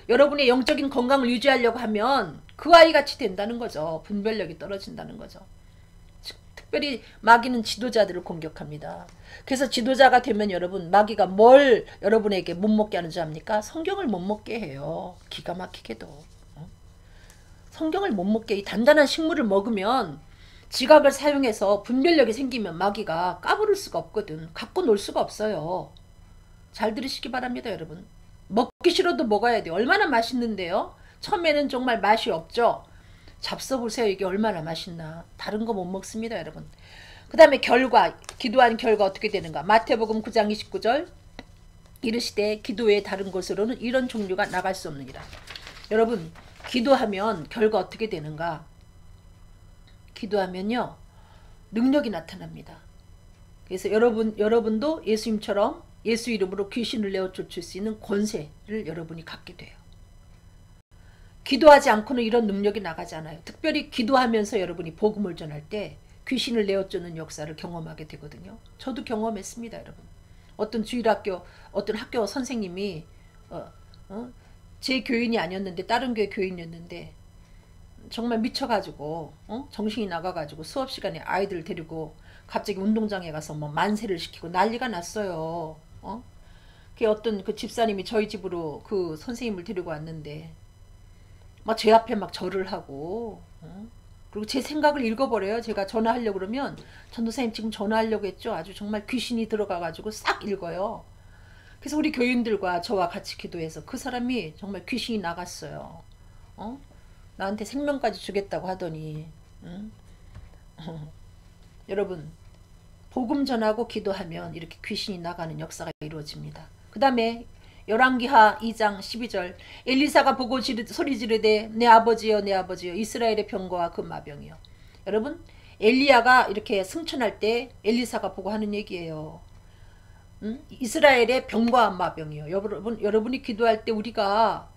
여러분의 영적인 건강을 유지하려고 하면 그 아이같이 된다는 거죠. 분별력이 떨어진다는 거죠. 특별히 마귀는 지도자들을 공격합니다. 그래서 지도자가 되면 여러분 마귀가 뭘 여러분에게 못 먹게 하는 줄 압니까? 성경을 못 먹게 해요. 기가 막히게도. 성경을 못 먹게 이 단단한 식물을 먹으면 지각을 사용해서 분별력이 생기면 마귀가 까부를 수가 없거든. 갖고 놀 수가 없어요. 잘 들으시기 바랍니다. 여러분. 먹기 싫어도 먹어야 돼요. 얼마나 맛있는데요. 처음에는 정말 맛이 없죠. 잡숴보세요. 이게 얼마나 맛있나. 다른 거 못 먹습니다. 여러분. 그 다음에 기도한 결과 어떻게 되는가. 마태복음 9장 29절 이르시되 기도 외에 다른 곳으로는 이런 종류가 나갈 수 없느니라. 여러분 기도하면 결과 어떻게 되는가. 기도하면요 능력이 나타납니다. 그래서 여러분도 예수님처럼 예수 이름으로 귀신을 내어 쫓을 수 있는 권세를 여러분이 갖게 돼요. 기도하지 않고는 이런 능력이 나가지 않아요. 특별히 기도하면서 여러분이 복음을 전할 때 귀신을 내어 쫓는 역사를 경험하게 되거든요. 저도 경험했습니다. 여러분. 어떤 학교 선생님이 제 교인이 아니었는데 다른 교회 교인이었는데 정말 미쳐가지고 정신이 나가가지고 수업 시간에 아이들 데리고 갑자기 운동장에 가서 뭐 만세를 시키고 난리가 났어요. 그 어떤 그 집사님이 저희 집으로 그 선생님을 데리고 왔는데 막 제 앞에 막 절을 하고 그리고 제 생각을 읽어버려요. 제가 전화하려고 그러면 전도사님 지금 전화하려고 했죠. 아주 정말 귀신이 들어가가지고 싹 읽어요. 그래서 우리 교인들과 저와 같이 기도해서 그 사람이 정말 귀신이 나갔어요. 나한테 생명까지 주겠다고 하더니 여러분 복음 전하고 기도하면 이렇게 귀신이 나가는 역사가 이루어집니다. 그 다음에 열왕기하 2장 12절 엘리사가 보고 소리 지르되 내 아버지여 내 아버지여 이스라엘의 병거와 그 마병이여. 여러분 엘리야가 이렇게 승천할 때 엘리사가 보고 하는 얘기예요. 이스라엘의 병과 마병이요. 여러분이 기도할 때 우리가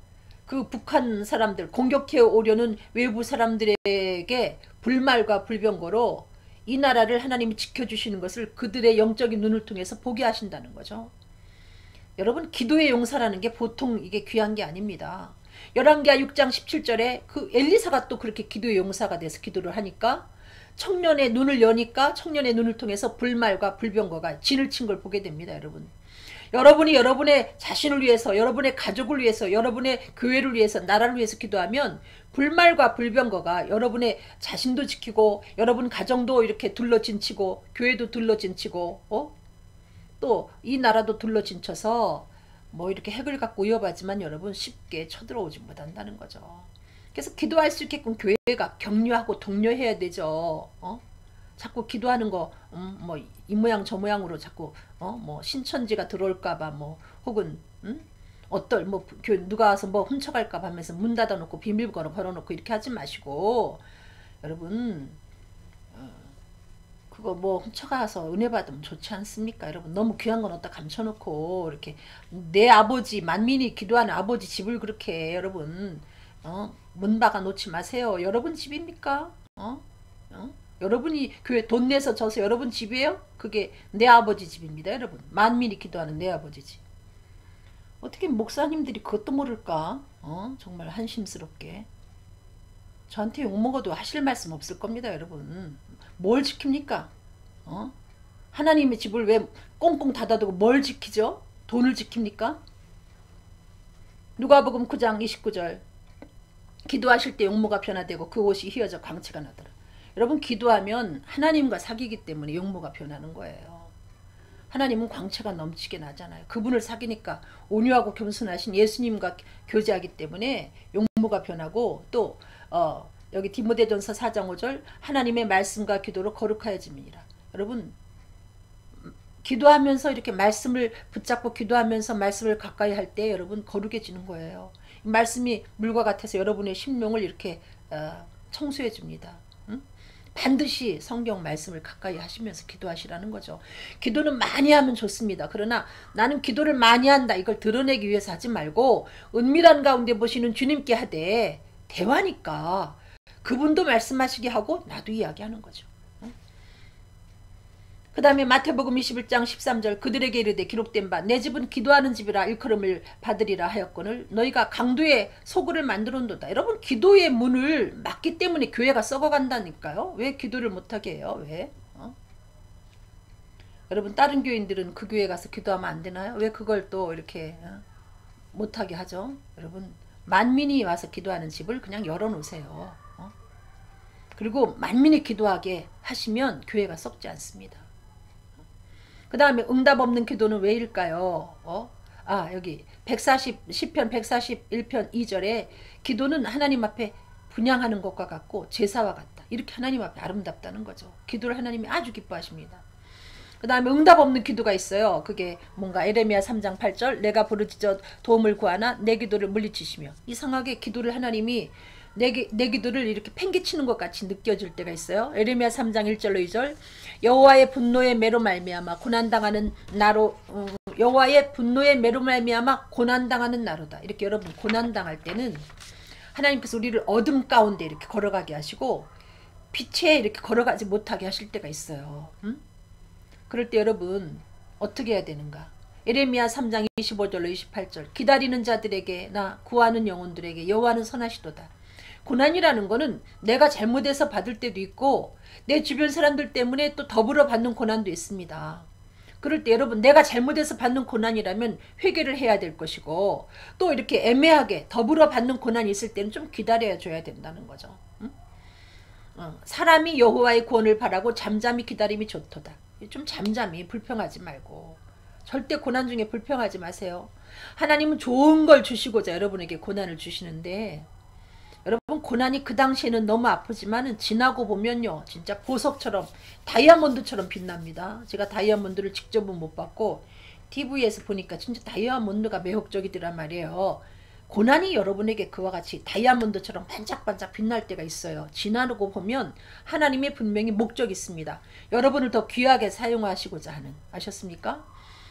그 북한 사람들 공격해 오려는 외부 사람들에게 불말과 불병거로 이 나라를 하나님이 지켜주시는 것을 그들의 영적인 눈을 통해서 보게 하신다는 거죠. 여러분 기도의 용사라는 게 보통 이게 귀한 게 아닙니다. 열왕기하 6장 17절에 그 엘리사가 또 그렇게 기도의 용사가 돼서 기도를 하니까 청년의 눈을 여니까 청년의 눈을 통해서 불말과 불병거가 진을 친 걸 보게 됩니다. 여러분 여러분이 여러분의 자신을 위해서 여러분의 가족을 위해서 여러분의 교회를 위해서 나라를 위해서 기도하면 불말과 불병거가 여러분의 자신도 지키고 여러분 가정도 이렇게 둘러진치고 교회도 둘러진치고 또 이 나라도 둘러진쳐서 뭐 이렇게 핵을 갖고 위협하지만 여러분 쉽게 쳐들어오지 못한다는 거죠. 그래서 기도할 수 있게끔 교회가 격려하고 독려해야 되죠. 자꾸 기도하는 거 뭐 이 모양 저 모양으로 자꾸 뭐 신천지가 들어올까봐 뭐 혹은 뭐 누가 와서 뭐 훔쳐갈까봐 하면서 문 닫아놓고 비밀번호 걸어놓고 이렇게 하지 마시고 여러분 그거 뭐 훔쳐가서 은혜 받으면 좋지 않습니까? 여러분 너무 귀한 건 어디다 감춰놓고 이렇게 내 아버지 만민이 기도하는 아버지 집을 그렇게 여러분 문 박아 놓지 마세요. 여러분 집입니까? 여러분이 교회 돈 내서 져서 여러분 집이에요? 그게 내 아버지 집입니다. 여러분 만민이 기도하는 내 아버지 집. 어떻게 목사님들이 그것도 모를까? 정말 한심스럽게. 저한테 욕먹어도 하실 말씀 없을 겁니다. 여러분 뭘 지킵니까? 하나님의 집을 왜 꽁꽁 닫아두고 뭘 지키죠? 돈을 지킵니까? 누가복음 9장 29절 기도하실 때 용모가 변화되고 그 옷이 휘어져 광채가 나더라. 여러분 기도하면 하나님과 사귀기 때문에 용모가 변하는 거예요. 하나님은 광채가 넘치게 나잖아요. 그분을 사귀니까 온유하고 겸손하신 예수님과 교제하기 때문에 용모가 변하고 또 여기 디모데전서 4장 5절 하나님의 말씀과 기도로 거룩하여짐이니라. 여러분 기도하면서 이렇게 말씀을 붙잡고 기도하면서 말씀을 가까이 할 때 여러분 거룩해지는 거예요. 말씀이 물과 같아서 여러분의 심령을 이렇게 청소해 줍니다. 반드시 성경 말씀을 가까이 하시면서 기도하시라는 거죠. 기도는 많이 하면 좋습니다. 그러나 나는 기도를 많이 한다 이걸 드러내기 위해서 하지 말고 은밀한 가운데 보시는 주님께 하되 대화니까 그분도 말씀하시게 하고 나도 이야기하는 거죠. 그 다음에 마태복음 21장 13절 그들에게 이르되 기록된 바 내 집은 기도하는 집이라 일컬음을 받으리라 하였거늘 너희가 강도의 소굴을 만들어놓는다. 여러분 기도의 문을 막기 때문에 교회가 썩어간다니까요. 왜 기도를 못하게 해요? 왜? 여러분 다른 교인들은 그 교회 가서 기도하면 안 되나요? 왜 그걸 또 이렇게 못하게 하죠? 여러분 만민이 와서 기도하는 집을 그냥 열어놓으세요. 그리고 만민이 기도하게 하시면 교회가 썩지 않습니다. 그 다음에 응답 없는 기도는 왜일까요? 여기 140시편 141편 2절에 기도는 하나님 앞에 분향하는 것과 같고 제사와 같다. 이렇게 하나님 앞에 아름답다는 거죠. 기도를 하나님이 아주 기뻐하십니다. 그 다음에 응답 없는 기도가 있어요. 그게 뭔가 에레미야 3장 8절 내가 부르짖어 도움을 구하나 내 기도를 물리치시며 이상하게 기도를 하나님이 내 기도를 이렇게 팽개치는 것 같이 느껴질 때가 있어요. 에레미야 3장 1절로 2절 여호와의 분노의 매로 말미암아 고난당하는 나로 여호와의 분노의 매로 말미암아 고난당하는 나로다. 이렇게 여러분 고난당할 때는 하나님께서 우리를 어둠 가운데 이렇게 걸어가게 하시고 빛에 이렇게 걸어가지 못하게 하실 때가 있어요. 그럴 때 여러분 어떻게 해야 되는가? 에레미야 3장 25절로 28절 기다리는 자들에게나 구하는 영혼들에게 여호와는 선하시도다. 고난이라는 거는 내가 잘못해서 받을 때도 있고 내 주변 사람들 때문에 또 더불어 받는 고난도 있습니다. 그럴 때 여러분 내가 잘못해서 받는 고난이라면 회개를 해야 될 것이고 또 이렇게 애매하게 더불어 받는 고난이 있을 때는 좀 기다려 줘야 된다는 거죠. 응? 사람이 여호와의 구원을 바라고 잠잠히 기다림이 좋도다. 좀 잠잠히 불평하지 말고 절대 고난 중에 불평하지 마세요. 하나님은 좋은 걸 주시고자 여러분에게 고난을 주시는데 여러분 고난이 그 당시에는 너무 아프지만은 지나고 보면요 진짜 보석처럼 다이아몬드처럼 빛납니다. 제가 다이아몬드를 직접은 못 봤고 TV에서 보니까 진짜 다이아몬드가 매혹적이더란 말이에요. 고난이 여러분에게 그와 같이 다이아몬드처럼 반짝반짝 빛날 때가 있어요. 지나고 보면 하나님의 분명히 목적이 있습니다. 여러분을 더 귀하게 사용하시고자 하는, 아셨습니까?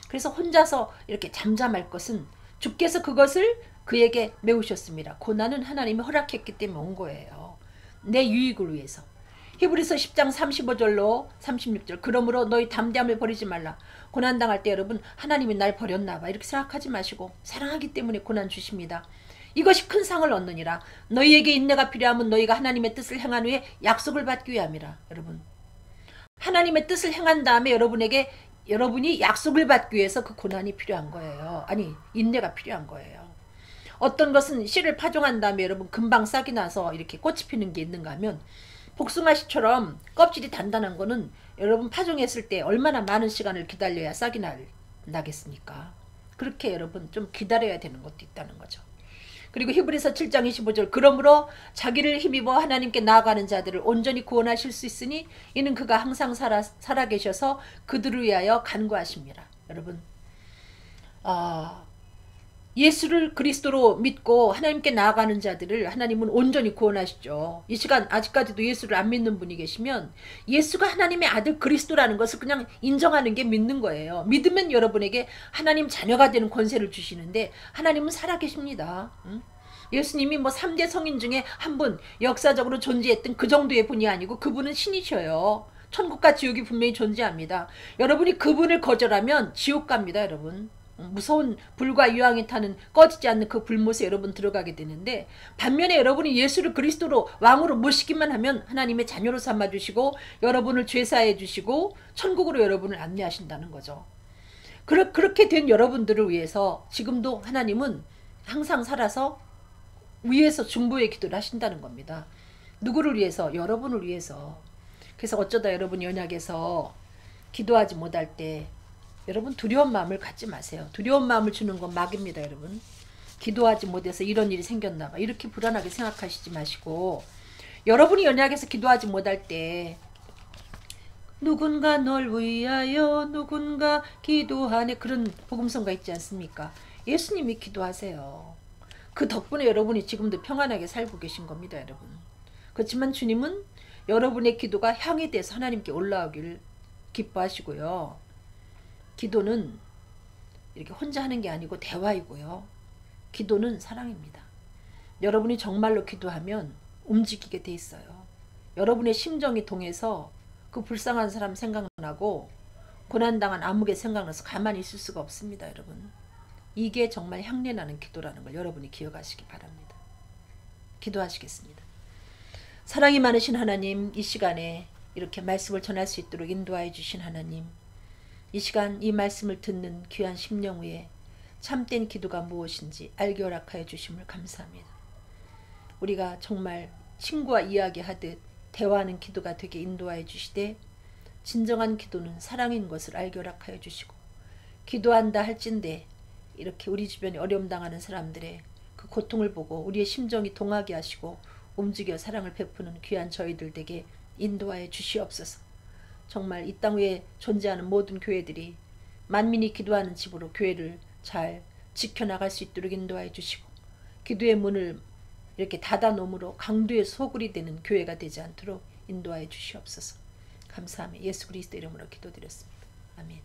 그래서 혼자서 이렇게 잠잠할 것은 주께서 그것을 그에게 메우셨습니다. 고난은 하나님이 허락했기 때문에 온 거예요. 내 유익을 위해서. 히브리서 10장 35절로 36절 그러므로 너희 담대함을 버리지 말라. 고난당할 때 여러분 하나님이 날 버렸나 봐 이렇게 생각하지 마시고 사랑하기 때문에 고난 주십니다. 이것이 큰 상을 얻느니라. 너희에게 인내가 필요하면 너희가 하나님의 뜻을 행한 후에 약속을 받기 위함이라. 여러분 하나님의 뜻을 행한 다음에 여러분이 약속을 받기 위해서 그 고난이 필요한 거예요. 아니 인내가 필요한 거예요. 어떤 것은 씨를 파종한 다음에 여러분 금방 싹이 나서 이렇게 꽃이 피는 게 있는가 하면 복숭아씨처럼 껍질이 단단한 거는 여러분 파종했을 때 얼마나 많은 시간을 기다려야 싹이 나겠습니까? 그렇게 여러분 좀 기다려야 되는 것도 있다는 거죠. 그리고 히브리서 7장 25절 그러므로 자기를 힘입어 하나님께 나아가는 자들을 온전히 구원하실 수 있으니 이는 그가 항상 살아계셔서 그들을 위하여 간구하십니다. 여러분 예수를 그리스도로 믿고 하나님께 나아가는 자들을 하나님은 온전히 구원하시죠. 이 시간 아직까지도 예수를 안 믿는 분이 계시면 예수가 하나님의 아들 그리스도라는 것을 그냥 인정하는 게 믿는 거예요. 믿으면 여러분에게 하나님 자녀가 되는 권세를 주시는데 하나님은 살아계십니다. 예수님이 뭐 3대 성인 중에 한 분 역사적으로 존재했던 그 정도의 분이 아니고 그분은 신이셔요. 천국과 지옥이 분명히 존재합니다. 여러분이 그분을 거절하면 지옥 갑니다. 여러분 무서운 불과 유황이 타는 꺼지지 않는 그 불못에 여러분 들어가게 되는데 반면에 여러분이 예수를 그리스도로 왕으로 모시기만 하면 하나님의 자녀로 삼아주시고 여러분을 죄사해 주시고 천국으로 여러분을 안내하신다는 거죠. 그렇게 된 여러분들을 위해서 지금도 하나님은 항상 살아서 위에서 중보의 기도를 하신다는 겁니다. 누구를 위해서? 여러분을 위해서. 그래서 어쩌다 여러분이 연약해서 기도하지 못할 때 여러분 두려운 마음을 갖지 마세요. 두려운 마음을 주는 건 막입니다. 여러분 기도하지 못해서 이런 일이 생겼나 봐 이렇게 불안하게 생각하시지 마시고 여러분이 연약해서 기도하지 못할 때 누군가 널 위하여 누군가 기도하네 그런 복음성가 있지 않습니까? 예수님이 기도하세요. 그 덕분에 여러분이 지금도 평안하게 살고 계신 겁니다. 여러분 그렇지만 주님은 여러분의 기도가 향이 돼서 하나님께 올라오길 기뻐하시고요. 기도는 이렇게 혼자 하는 게 아니고 대화이고요. 기도는 사랑입니다. 여러분이 정말로 기도하면 움직이게 돼 있어요. 여러분의 심정이 동해서 그 불쌍한 사람 생각나고 고난당한 아무개 생각나서 가만히 있을 수가 없습니다. 여러분 이게 정말 향내나는 기도라는 걸 여러분이 기억하시기 바랍니다. 기도하시겠습니다. 사랑이 많으신 하나님 이 시간에 이렇게 말씀을 전할 수 있도록 인도하여 주신 하나님 이 시간 이 말씀을 듣는 귀한 심령 위에 참된 기도가 무엇인지 알게 허락하여 주심을 감사합니다. 우리가 정말 친구와 이야기하듯 대화하는 기도가 되게 인도하여 주시되 진정한 기도는 사랑인 것을 알게 허락하여 주시고 기도한다 할진대 이렇게 우리 주변에 어려움 당하는 사람들의 그 고통을 보고 우리의 심정이 동하게 하시고 움직여 사랑을 베푸는 귀한 저희들 되게 인도하여 주시옵소서. 정말 이 땅 위에 존재하는 모든 교회들이 만민이 기도하는 집으로 교회를 잘 지켜나갈 수 있도록 인도하여 주시고 기도의 문을 이렇게 닫아놓음으로 강도의 소굴이 되는 교회가 되지 않도록 인도하여 주시옵소서. 감사하며 예수 그리스도 이름으로 기도드렸습니다. 아멘.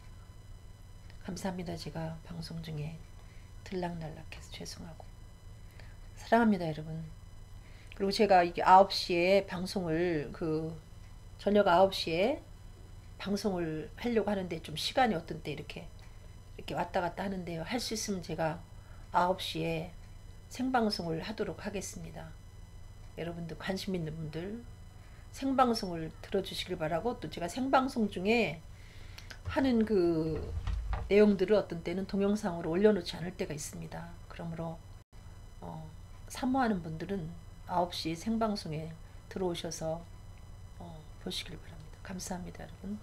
감사합니다. 제가 방송 중에 들락날락해서 죄송하고 사랑합니다. 여러분. 그리고 제가 이게 9시에 방송을 저녁 9시에 방송을 하려고 하는데 좀 시간이 어떤 때 이렇게 이렇게 왔다 갔다 하는데요. 할 수 있으면 제가 9시에 생방송을 하도록 하겠습니다. 여러분들 관심 있는 분들 생방송을 들어주시길 바라고, 또 제가 생방송 중에 하는 그 내용들을 어떤 때는 동영상으로 올려놓지 않을 때가 있습니다. 그러므로 사모하는 분들은 9시 생방송에 들어오셔서 보시길 바랍니다. 감사합니다, 여러분.